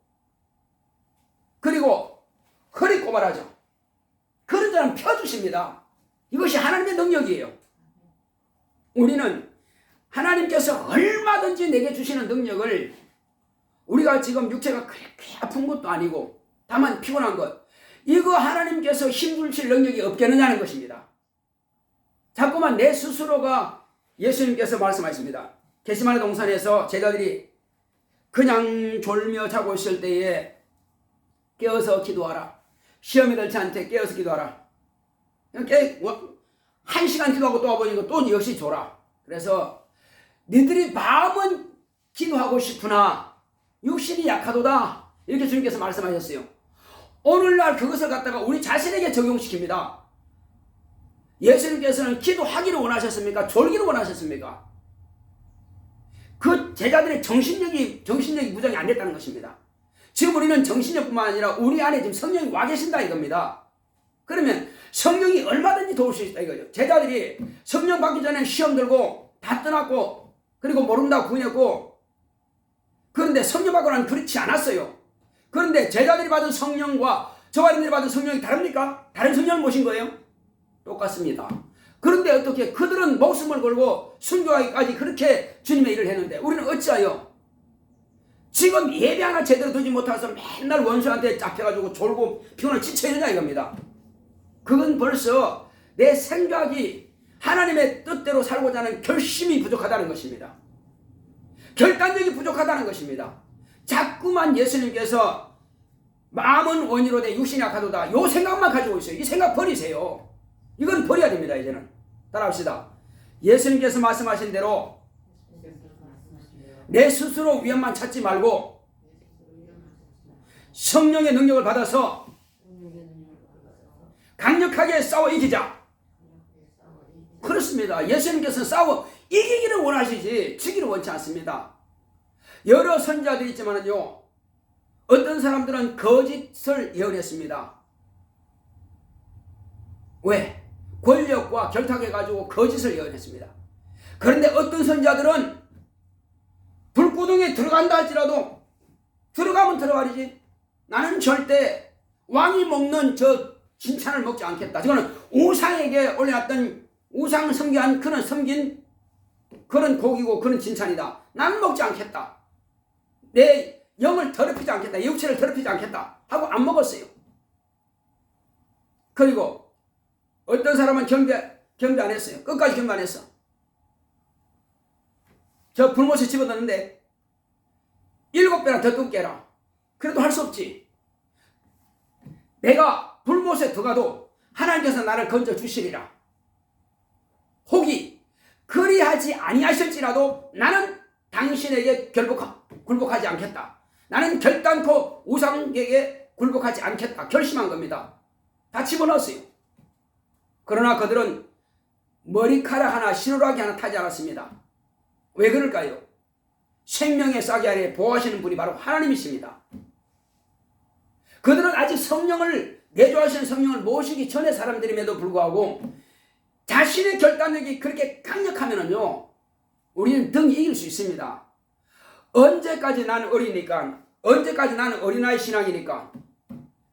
그리고 허리 고발하죠. 그런 자는 펴주십니다. 이것이 하나님의 능력이에요. 우리는 하나님께서 얼마든지 내게 주시는 능력을, 우리가 지금 육체가 그렇게 아픈 것도 아니고 다만 피곤한 것, 이거 하나님께서 힘 주실 능력이 없겠느냐는 것입니다. 자꾸만 내 스스로가, 예수님께서 말씀하십니다. 겟세마네 동산에서 제자들이 그냥 졸며 자고 있을 때에 깨어서 기도하라. 시험이 들지 않게 깨어서 기도하라. 한 시간 기도하고 또 와보니까 또 역시 졸아. 그래서 너희들이 마음은 기도하고 싶으나 육신이 약하도다, 이렇게 주님께서 말씀하셨어요. 오늘날 그것을 갖다가 우리 자신에게 적용시킵니다. 예수님께서는 기도하기를 원하셨습니까? 졸기를 원하셨습니까? 그 제자들의 정신력이 무장이 안 됐다는 것입니다. 지금 우리는 정신력뿐만 아니라 우리 안에 지금 성령이 와 계신다 이겁니다. 그러면 성령이 얼마든지 도울 수 있다 이거죠. 제자들이 성령 받기 전에 시험 들고 다 떠났고, 그리고 모른다고 구원했고, 그런데 성령 받고 나면 그렇지 않았어요. 그런데 제자들이 받은 성령과 저 어린이들이 받은 성령이 다릅니까? 다른 성령을 모신 거예요? 똑같습니다. 그런데 어떻게 그들은 목숨을 걸고 순교하기까지 그렇게 주님의 일을 했는데 우리는 어찌하여 지금 예배 하나 제대로 드지 못해서 맨날 원수한테 잡혀가지고 졸고 피곤하고 지쳐있느냐 이겁니다. 그건 벌써 내 생각이 하나님의 뜻대로 살고자 하는 결심이 부족하다는 것입니다. 결단력이 부족하다는 것입니다. 자꾸만 예수님께서 마음은 원이로 돼 육신이 약하도다, 요 생각만 가지고 있어요. 이 생각 버리세요. 이건 버려야 됩니다. 이제는 따라합시다. 예수님께서 말씀하신 대로 내 스스로 위험만 찾지 말고 성령의 능력을 받아서 강력하게 싸워 이기자. 그렇습니다. 예수님께서는 싸워 이기기를 원하시지 지기를 원치 않습니다. 여러 선지자들이 있지만은요, 어떤 사람들은 거짓을 예언했습니다. 왜? 권력과 결탁해가지고 거짓을 예언했습니다. 그런데 어떤 선지자들은 불구덩이에 들어간다 할지라도 들어가면 들어가리지, 나는 절대 왕이 먹는 저 진찬을 먹지 않겠다. 저거는 우상에게 올려놨던 우상 섬긴 그런 고기고 그런 진찬이다. 나는 먹지 않겠다. 내 영을 더럽히지 않겠다. 내 육체를 더럽히지 않겠다 하고 안 먹었어요. 그리고 어떤 사람은 경배 안 했어요. 끝까지 경배 안 했어. 저 불못에 집어넣는데 7배나 더 뜯게 해라. 그래도 할 수 없지. 내가 불못에 들어가도 하나님께서 나를 건져 주시리라. 혹이 그리하지 아니하실지라도 나는 당신에게 굴복하지 않겠다. 나는 결단코 우상에게 굴복하지 않겠다. 결심한 겁니다. 다 집어넣었어요. 그러나 그들은 머리카락 하나 시루라기 하나 타지 않았습니다. 왜 그럴까요? 생명의 싹이 아래 보호하시는 분이 바로 하나님이십니다. 그들은 아직 성령을 내주하시는 성령을 모시기 전에 사람들임에도 불구하고 자신의 결단력이 그렇게 강력하면은요, 우리는 등 이길 수 있습니다. 언제까지 나는 어리니까, 언제까지 나는 어린아이 신앙이니까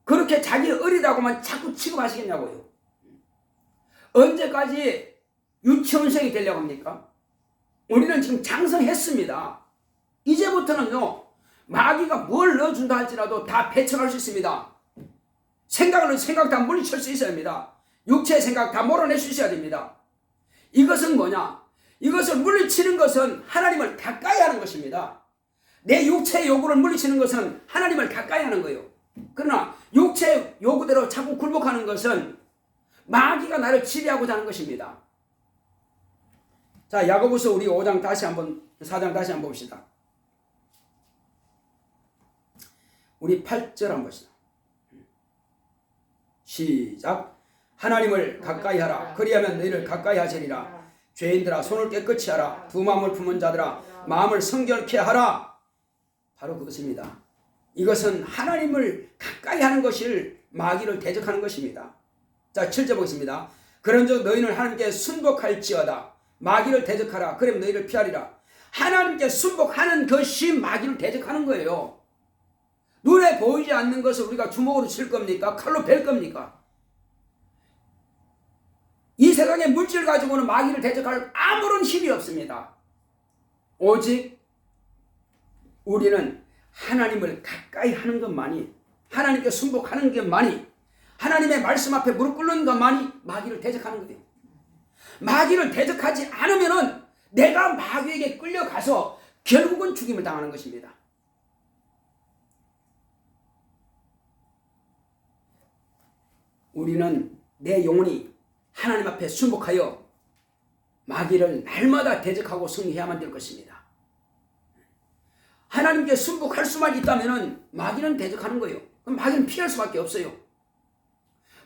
그렇게 자기를 어리다고만 자꾸 취급하시겠냐고요. 언제까지 유치원생이 되려고 합니까? 우리는 지금 장성했습니다. 이제부터는요, 마귀가 뭘 넣어준다 할지라도 다 배척할 수 있습니다. 생각 다 물리칠 수 있어야 합니다. 육체의 생각 다 몰아낼 수 있어야 됩니다. 이것은 뭐냐? 이것을 물리치는 것은 하나님을 가까이 하는 것입니다. 내 육체의 요구를 물리치는 것은 하나님을 가까이 하는 거예요. 그러나 육체의 요구대로 자꾸 굴복하는 것은 마귀가 나를 지배하고자 하는 것입니다. 자, 야고보서 우리 4장 다시 한번 봅시다. 우리 8절 한번 봅시다. 시작. 하나님을 가까이 하라. 그리하면 너희를 가까이 하시리라. 죄인들아, 손을 깨끗이 하라. 두 마음을 품은 자들아, 마음을 성결케 하라. 바로 그것입니다. 이것은 하나님을 가까이 하는 것을 마귀를 대적하는 것입니다. 자, 7절 보겠습니다. 그런즉 너희는 하나님께 순복할지어다. 마귀를 대적하라. 그러면 너희를 피하리라. 하나님께 순복하는 것이 마귀를 대적하는 거예요. 눈에 보이지 않는 것을 우리가 주먹으로 칠 겁니까? 칼로 벨 겁니까? 이 세상의 물질 가지고는 마귀를 대적할 아무런 힘이 없습니다. 오직 우리는 하나님을 가까이 하는 것만이, 하나님께 순복하는 것만이, 하나님의 말씀 앞에 무릎 꿇는 것만이 마귀를 대적하는 거예요. 마귀를 대적하지 않으면은 내가 마귀에게 끌려가서 결국은 죽임을 당하는 것입니다. 우리는 내 영혼이 하나님 앞에 순복하여 마귀를 날마다 대적하고 승리해야만 될 것입니다. 하나님께 순복할 수만 있다면 마귀는 대적하는 거예요. 그럼 마귀는 피할 수밖에 없어요.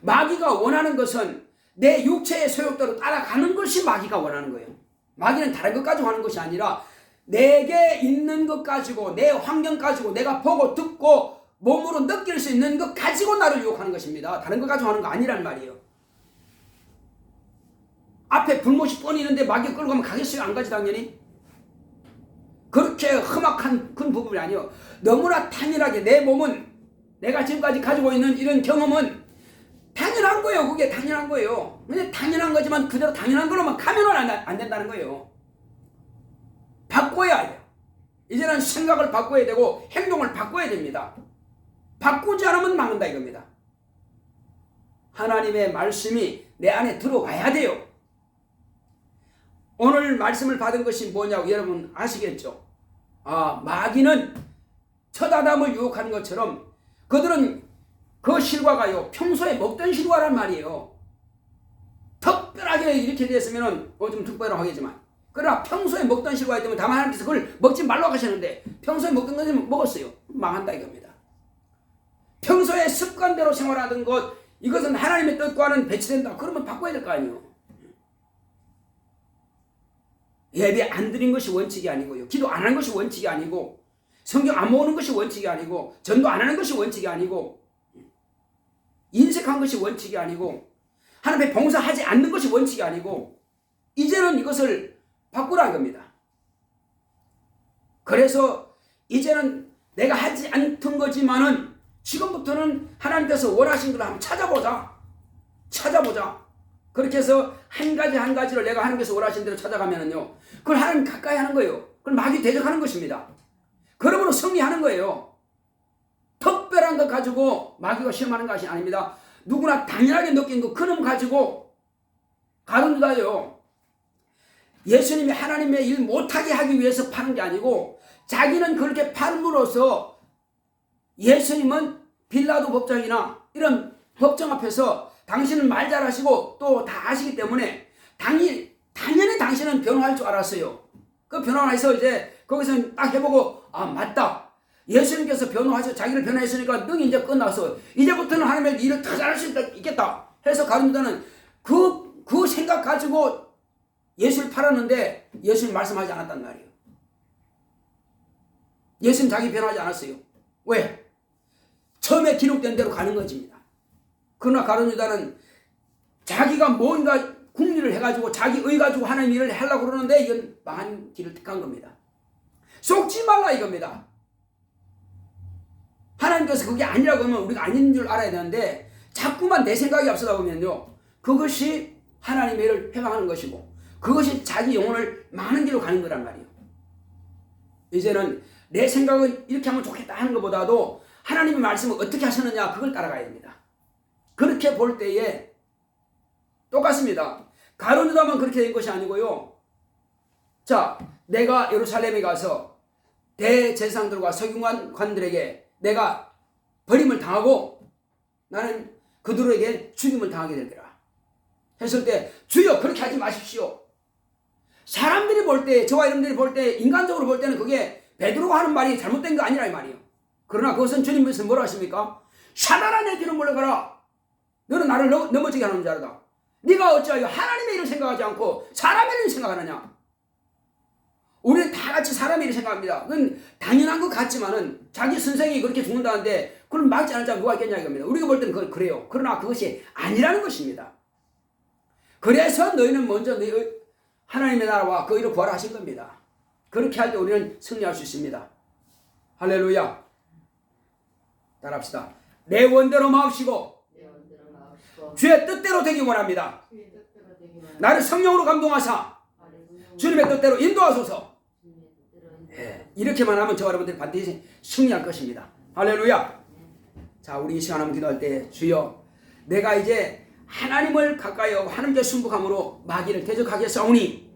마귀가 원하는 것은 내 육체의 소욕대로 따라가는 것이 마귀가 원하는 거예요. 마귀는 다른 것 가지고 하는 것이 아니라 내게 있는 것 가지고, 내 환경 가지고, 내가 보고 듣고 몸으로 느낄 수 있는 것 가지고 나를 유혹하는 것입니다. 다른 것 가지고 하는 거 아니란 말이에요. 앞에 불못이 뻔히 있는데 마귀 끌고 가면 가겠어요? 안 가지 당연히? 그렇게 험악한 큰 부분이 아니에요. 너무나 당연하게 내 몸은, 내가 지금까지 가지고 있는 이런 경험은 당연한 거예요. 그게 당연한 거예요. 근데 당연한 거지만 그대로 당연한 걸로만 가면은 안 된다는 거예요. 바꿔야 해요. 이제는 생각을 바꿔야 되고 행동을 바꿔야 됩니다. 바꾸지 않으면 망한다 이겁니다. 하나님의 말씀이 내 안에 들어와야 돼요. 오늘 말씀을 받은 것이 뭐냐고 여러분 아시겠죠? 마귀는 첫 아담을 유혹하는 것처럼 그들은 그 실과가요, 평소에 먹던 실과란 말이에요. 특별하게 이렇게 됐으면 좀 특별하고 하겠지만, 그러나 평소에 먹던 실과이기 때문에 다만 하나님께서 그걸 먹지 말라고 하셨는데 평소에 먹던 것을 먹었어요. 망한다 이겁니다. 평소에 습관대로 생활하던 것, 이것은 하나님의 뜻과는 배치된다. 그러면 바꿔야 될 거 아니에요. 예배 안 드린 것이 원칙이 아니고요, 기도 안 하는 것이 원칙이 아니고, 성경 안 모으는 것이 원칙이 아니고, 전도 안 하는 것이 원칙이 아니고, 인색한 것이 원칙이 아니고, 하나님의 봉사하지 않는 것이 원칙이 아니고, 이제는 이것을 바꾸라 이겁니다. 그래서 이제는 내가 하지 않던 거지만은 지금부터는 하나님께서 원하신 걸 한번 찾아보자. 그렇게 해서 한 가지를 내가 하나님께서 원하신 대로 찾아가면은요, 그걸 하나님 가까이 하는 거예요. 그걸 마귀 대적하는 것입니다. 그러므로 승리하는 거예요. 특별한 것 가지고 마귀가 시험하는 것이 아닙니다. 누구나 당연하게 느낀 거 그놈 가지고 가론유다요, 예수님이 하나님의 일 못하게 하기 위해서 파는 게 아니고 자기는 그렇게 팔므로써 예수님은 빌라도 법정이나 이런 법정 앞에서 당신은 말 잘하시고 또 다 아시기 때문에 당연히 당신은 변호할 줄 알았어요. 그 변호해서 이제 거기서 딱 해보고 맞다, 예수님께서 변호하셔, 자기를 변호했으니까 능히 이제 끝나서 이제부터는 하나님의 일을 더 잘할 수 있겠다 해서 가룟유다는 그 생각 가지고 예수를 팔았는데 예수님 말씀하지 않았단 말이에요. 예수님 자기 변호하지 않았어요. 왜? 처음에 기록된 대로 가는 것입니다. 그러나 가룟유다는 자기가 뭔가 궁리를 해가지고 자기 의 가지고 하나님 일을 하려고 그러는데 이건 망한 길을 택한 겁니다. 속지 말라 이겁니다. 하나님께서 그게 아니라고 하면 우리가 아닌 줄 알아야 되는데 자꾸만 내 생각이 앞서다 보면요, 그것이 하나님의 일을 해방하는 것이고, 그것이 자기 영혼을 많은 길로 가는 거란 말이에요. 이제는 내 생각은 이렇게 하면 좋겠다 하는 것보다도 하나님의 말씀을 어떻게 하셨느냐 그걸 따라가야 됩니다. 그렇게 볼 때에 똑같습니다. 가룟 유다만 그렇게 된 것이 아니고요. 자, 내가 예루살렘에 가서 대제사장들과 서기관들에게 내가 버림을 당하고 나는 그들에게 죽임을 당하게 될 거라 했을 때 주여 그렇게 하지 마십시오. 사람들이 볼 때, 저와 여러분들이 볼 때, 인간적으로 볼 때는 그게 베드로가 하는 말이 잘못된 거 아니라 이 말이에요. 그러나 그것은 주님께서 뭐라 하십니까? 사단아 내 뒤로 물러가라. 너는 나를 넘어지게 하는 자로다. 네가 어찌하여 하나님의 일을 생각하지 않고 사람의 일을 생각하느냐. 우리는 다 같이 사람의 일을 생각합니다. 그건 당연한 것 같지만은 자기 선생이 그렇게 죽는다는데 그걸 막지 않을 자가 누가 있겠냐 이겁니다. 우리가 볼 때는 그래요. 그러나 그것이 아니라는 것입니다. 그래서 너희는 먼저 너희 하나님의 나라와 그 일을 구하라 하신 겁니다. 그렇게 할 때 우리는 승리할 수 있습니다. 할렐루야. 따라합시다. 내 원대로 마옵시고 주의 뜻대로 되기 원합니다. 나를 성령으로 감동하사 주님의 뜻대로 인도하소서. 예, 이렇게만 하면 저와 여러분들이 반드시 승리할 것입니다. 할렐루야. 자, 우리 이 시간 한번 기도할 때 주여 내가 이제 하나님을 가까이 하고 하나님께 순복함으로 마귀를 대적하겠사오니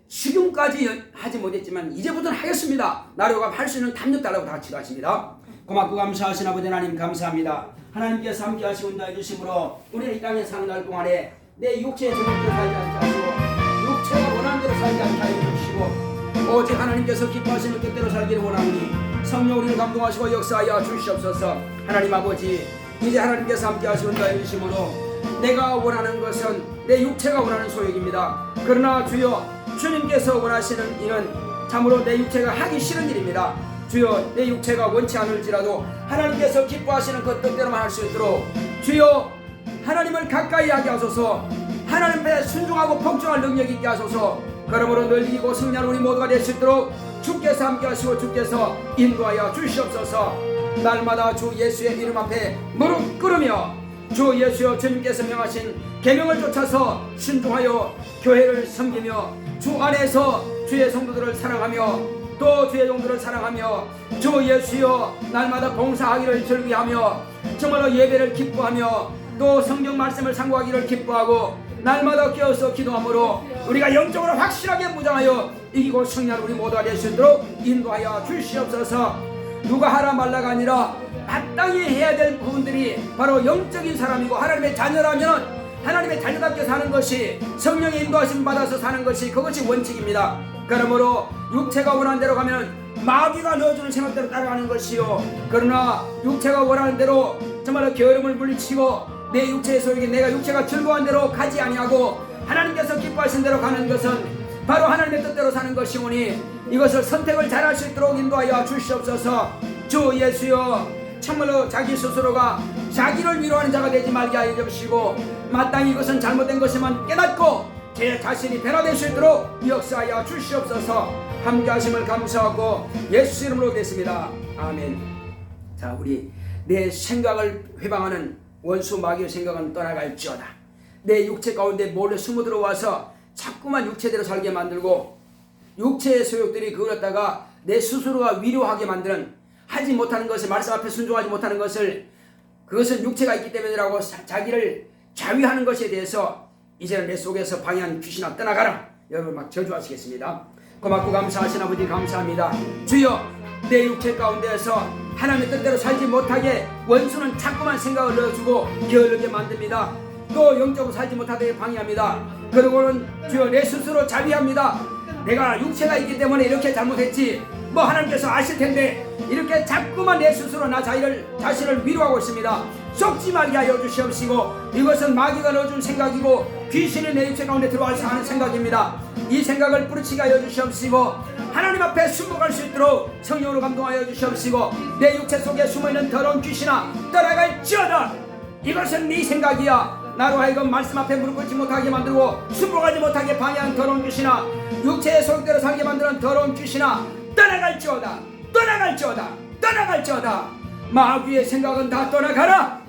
지금까지 하지 못했지만 이제부터는 하겠습니다. 나로 할 수 있는 담력 달라고 다 기도하십니다. 고맙고 감사하신 아버지 하나님 감사합니다. 하나님께서 함께 하시고 인도해 주심으로 우리는 이 땅에 사는 날 동안에 내 육체의 정욕대로 살지 않게 하시고 육체가 원하는 대로 살지 않게 하여 주시고 오직 하나님께서 기뻐하시는 뜻대로 살기를 원하오니 성령 우리를 감동하시고 역사하여 주시옵소서. 하나님 아버지 이제 하나님께서 함께 하시고 인도해 주심으로 내가 원하는 것은 내 육체가 원하는 소욕입니다. 그러나 주여 주님께서 원하시는 일은 참으로 내 육체가 하기 싫은 일입니다. 주여 내 육체가 원치 않을지라도 하나님께서 기뻐하시는 그 뜻대로만 할 수 있도록 주여 하나님을 가까이 하게 하소서. 하나님 앞에 순종하고 복종할 능력 있게 하소서. 그러므로 늘 이기고 승리하는 우리 모두가 될 수 있도록 주께서 함께 하시고 주께서 인도하여 주시옵소서. 날마다 주 예수의 이름 앞에 무릎 꿇으며 주 예수여 주님께서 명하신 계명을 쫓아서 순종하여 교회를 섬기며 주 안에서 주의 성도들을 사랑하며 또 주의 종들을 사랑하며 주 예수여 날마다 봉사하기를 즐기하며 정말로 예배를 기뻐하며 또 성경 말씀을 상고하기를 기뻐하고 날마다 깨어서 기도함으로 우리가 영적으로 확실하게 무장하여 이기고 승리하는 우리 모두가 될 수 있도록 인도하여 주시옵소서. 누가 하라 말라가 아니라 마땅히 해야 될 부분들이 바로 영적인 사람이고 하나님의 자녀라면 하나님의 자녀답게 사는 것이 성령의 인도하심 받아서 사는 것이 그것이 원칙입니다. 그러므로 육체가 원하는 대로 가면 마귀가 넣어주는 생각대로 따라가는 것이요 그러나 육체가 원하는 대로 정말로 게으름을 물리치고 내 육체의 소욕이 내가 육체가 즐거운 대로 가지 아니하고 하나님께서 기뻐하신 대로 가는 것은 바로 하나님의 뜻대로 사는 것이오니 이것을 선택을 잘할 수 있도록 인도하여 주시옵소서. 주 예수여 참말로 자기 스스로가 자기를 위로하는 자가 되지 말게 하여 주시고 마땅히 이것은 잘못된 것이만 깨닫고 제 자신이 변화될 수 있도록 역사하여 주시옵소서. 함께 하심을 감사하고 예수 이름으로 됐습니다. 아멘. 자, 우리 내 생각을 회방하는 원수 마귀의 생각은 떠나갈지어다. 내 육체 가운데 몰래 숨어 들어와서 자꾸만 육체대로 살게 만들고 육체의 소욕들이 그걸 갖다가 내 스스로가 위로하게 만드는 하지 못하는 것을 말씀 앞에 순종하지 못하는 것을 그것은 육체가 있기 때문이라고 자기를 자위하는 것에 대해서 이제는 내 속에서 방해한 귀신아 떠나가라. 여러분 막 저주하시겠습니다. 고맙고 감사하신 아버지 감사합니다. 주여 내 육체 가운데에서 하나님의 뜻대로 살지 못하게 원수는 자꾸만 생각을 넣어주고 게으르게 만듭니다. 또 영적으로 살지 못하게 방해합니다. 그리고는 주여 내 스스로 자비합니다. 내가 육체가 있기 때문에 이렇게 잘못했지 뭐 하나님께서 아실 텐데 이렇게 자꾸만 내 스스로 나 자신을 위로하고 있습니다. 속지 말게 하여 주시옵시고 이것은 마귀가 넣어준 생각이고 귀신이 내 육체 가운데 들어와서 하는 생각입니다. 이 생각을 뿌리치게 하여 주시옵시고 하나님 앞에 순복할 수 있도록 성령으로 감동하여 주시옵시고 내 육체 속에 숨어있는 더러운 귀신아 떠나갈지어다. 이것은 네 생각이야. 나로 하여금 말씀 앞에 무릎 꿇지 못하게 만들고 순복하지 못하게 방해한 더러운 귀신아 육체의 소욕대로 살게 만드는 더러운 귀신아 떠나갈지어다. 떠나갈지어다. 떠나갈지어다. 마귀의 생각은 다 떠나가라.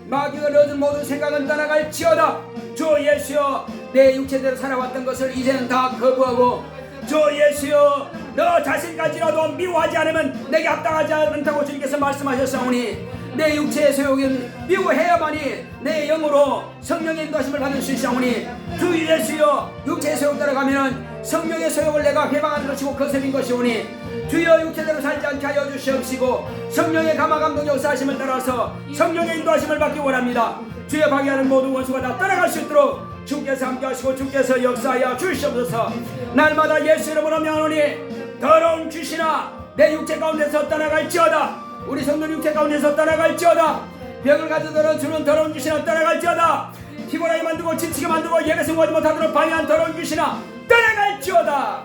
마귀가 넣어준 모든 생각은 떠나갈지어다. 주 예수여 내 육체대로 살아왔던 것을 이제는 다 거부하고 주 예수여 너 자신까지라도 미워하지 않으면 내게 합당하지 않다고 주님께서 말씀하셨사오니 내 육체의 소욕은 미워해야만이 내 영으로 성령의 인도하심을 받을 수 있사오니 주 예수여 육체의 소욕 따라가면은 성령의 소욕을 내가 회방하는 것이고 거스린 것이오니 주여 육체대로 살지 않게 하여 주시옵시고 성령의 감화 감동 역사하심을 따라서 성령의 인도하심을 받기 원합니다. 주여 방해하는 모든 원수가 다 떠나갈 수 있도록 주께서 함께하시고 주께서 역사하여 주시옵소서. 날마다 예수 이름으로 명하노니 더러운 귀신아 내 육체 가운데서 떠나갈지어다. 우리 성도 육체 가운데서 떠나갈지어다. 병을 가져들어 주는 더러운 귀신아 떠나갈지어다. 피곤하게 만들고 지치게 만들고 예배 성공하지 못하도록 방해한 더러운 귀신아 떠나갈지어다.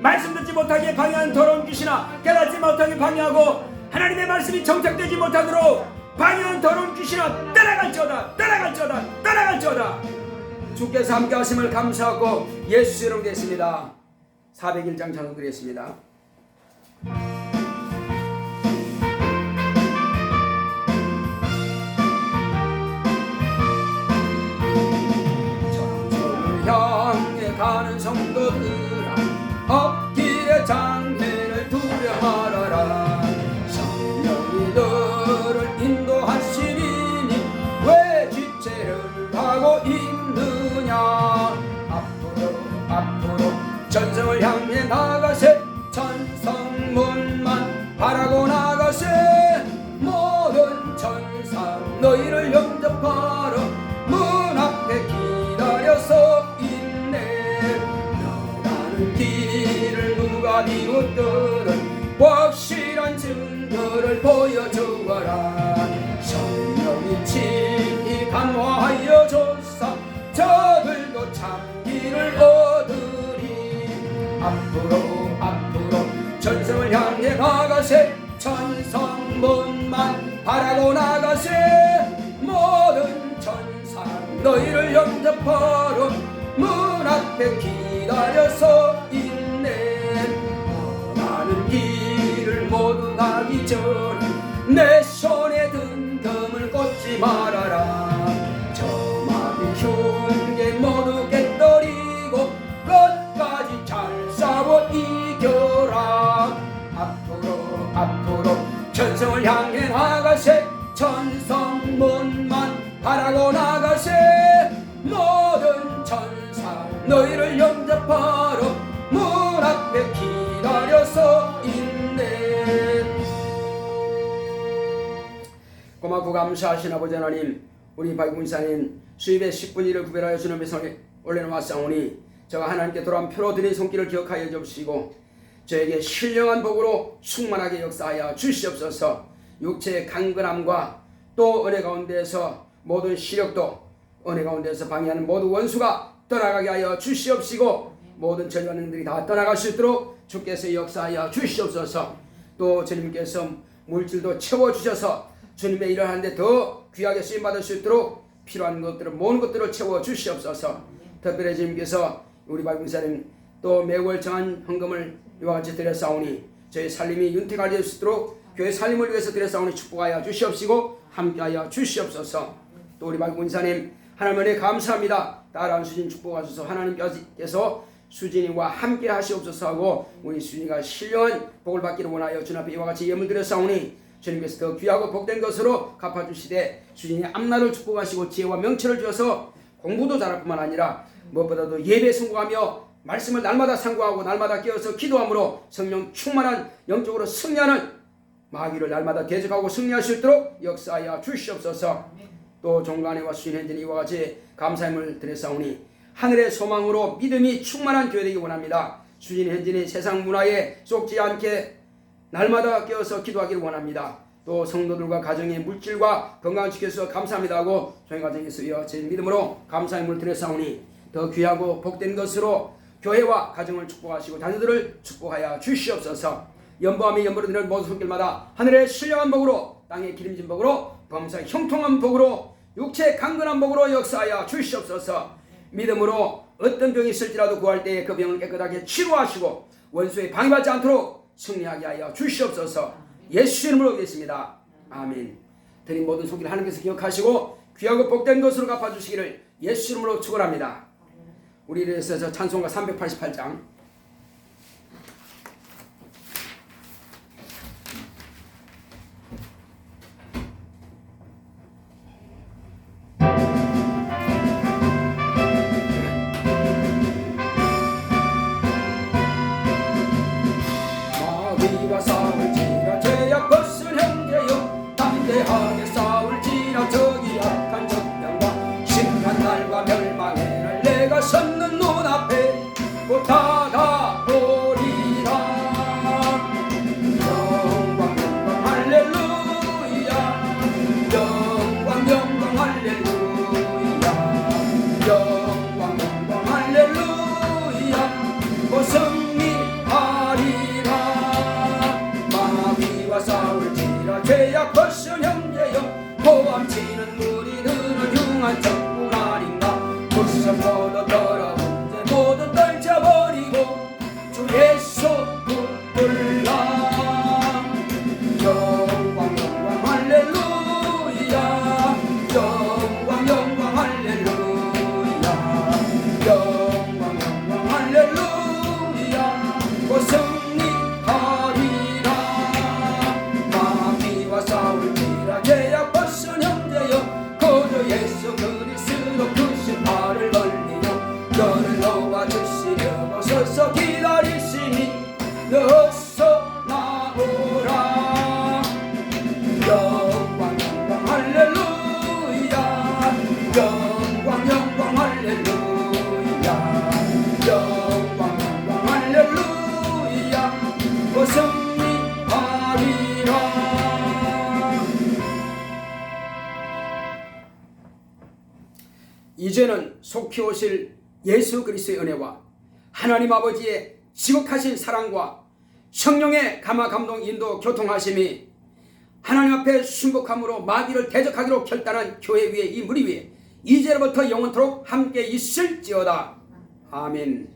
말씀 듣지 못하게 방해한 더러운 귀신아 깨닫지 못하게 방해하고 하나님의 말씀이 정착되지 못하도록 방해한 더러운 귀신아 떠나갈지어다. 떠나갈지어다. 떠나갈지어다. 주께서 함께 하심을 감사하고 예수 이름으로 됐습니다. 401장 찬송 드리겠습니다. 천국을 향해 가는 성도들아 앞길의 장애를 두려 말아라. 성령이 너를 인도하시리니 왜 지체를 하고 있느냐. 앞으로 전성을 향해 나가세. 천성문만 바라고 나가세. 모든 천사 너희를 영접하러 문 앞에 기다려서 있네. 너라는 길을 누가 비웃거든 확실한 증거를 보여주어라. 성령이 친히 간화하여 줬사 저들도 참기를 얻으리. 앞으로 전성을 향해 나가세. 천성문만 바라고 나가세. 모든 천사 너희를 영접하러 문 앞에 기다려서 있네. 나는 길을 모두 가기 전 내 손에 든 금을 꽂지 말아라. 저마디 흉계 모두 깨뜨리고 끝까지 잘 싸워 이겨라. 앞으로 전성을 향해 나가세. 천성문만 바라고 나가세. 모든 천사 너희를 영접하러 문 앞에 기다려서 있네. 고맙고 감사하신 아버지 하나님, 우리 박군사님 수입의 10분의 1을 구별하여 주님의 손에 올려놓았사오니 저가 하나님께 돌아온 표로 드린 손길을 기억하여 주시고 저에게 신령한 복으로 충만하게 역사하여 주시옵소서. 육체의 강건함과 또 은혜 가운데서 모든 시력도 은혜 가운데서 방해하는 모든 원수가 떠나가게 하여 주시옵시고 모든 전관능들이 다 떠나갈 수 있도록 주께서 역사하여 주시옵소서. 또 주님께서 물질도 채워주셔서 주님의 일을 하는데 더 귀하게 쓰임받을 수 있도록 필요한 것들을 모든 것들을 채워주시옵소서. 특별히 주님께서 우리 박빙사님 또 매월 정한 헌금을 이와 같이 드렸사오니 저희 살림이 윤택하게 될 수 있도록 교회 살림을 위해서 드렸사오니 축복하여 주시옵시고 함께하여 주시옵소서. 또 우리 박군사님 하나님께 감사합니다. 따라온 수진 축복하소서. 하나님께서 수진이와 함께 하시옵소서 하고 우리 수진이가 신령한 복을 받기를 원하여 주님 앞에 이와 같이 예물 드렸사오니 주님께서 더 귀하고 복된 것으로 갚아주시되 수진이의 앞날을 축복하시고 지혜와 명철을 주셔서 공부도 잘할 뿐만 아니라 무엇보다도 예배에 성공하며 말씀을 날마다 상고하고 날마다 깨어서 기도함으로 성령 충만한 영적으로 승리하는 마귀를 날마다 대적하고 승리할 수 있도록 역사하여 주시옵소서. 또 종간에와 수진 현진이 이와 같이 감사함을 드렸사오니 하늘의 소망으로 믿음이 충만한 교회 되기 원합니다. 수진 현진이 세상 문화에 쏙지 않게 날마다 깨어서 기도하기를 원합니다. 또 성도들과 가정의 물질과 건강을 지켜주셔서 감사합니다 하고 저희 가정에서 제 믿음으로 감사함을 드렸사오니 더 귀하고 복된 것으로 교회와 가정을 축복하시고 자녀들을 축복하여 주시옵소서. 연보하며 연보로 드리는 모든 손길마다 하늘의 신령한 복으로 땅의 기름진 복으로 범사의 형통한 복으로 육체의 강건한 복으로 역사하여 주시옵소서. 믿음으로 어떤 병이 있을지라도 구할 때에 그 병을 깨끗하게 치료하시고 원수에 방해받지 않도록 승리하게 하여 주시옵소서. 예수 이름으로 기도했습니다. 아멘. 드린 모든 손길 하나님께서 기억하시고 귀하고 복된 것으로 갚아주시기를 예수 이름으로 축원합니다. 우리를 위해서 찬송가 388장.
마귀와 싸울지라 죄악 벗은 형제여 담대하게 싸울지라 저기 악한 적병과 심한 날과 멸망의 날 내가 섰는 눈앞에 곧 다가오리라. 영광 영광 할렐루야 영광 영광 할렐루야 영광 영광 할렐루야 곧 승리하리라. 마귀와 싸울지라 죄악 벗은 형제여 고함치는 무리들은 흉한 적군 아닌가. 무슨 모두 더러운 죄 모두 떨쳐버리고 주 예수 붙들라. 영광 영광 할렐루야 영광 영광 할렐루야 영광 영광 할렐루야 곧 승리하리라. 마귀와 싸울지라 죄악 벗은 형제여 그저 예수 그리스도 크신 발을 벌리며 너를 도와주시려고 서서 기다리시니 어서 나오라. 영광 영광 할렐루야 영광 영광 할렐루야 영광 영광 할렐루야 곧 승리하리라.
이제는 속히 오실 예수 그리스도의 은혜와 하나님 아버지의 지극하신 사랑과 성령의 감화 감동 인도 교통하심이 하나님 앞에 순복함으로 마귀를 대적하기로 결단한 교회 위에 이 무리 위에 이제로부터 영원토록 함께 있을지어다. 아멘.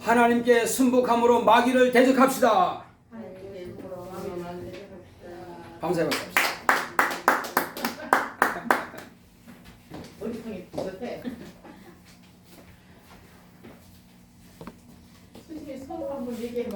하나님께 순복함으로 마귀를 대적합시다. 감사해 박수.
머리통이 부족해. 선생님, 서로 한번 얘기해봐.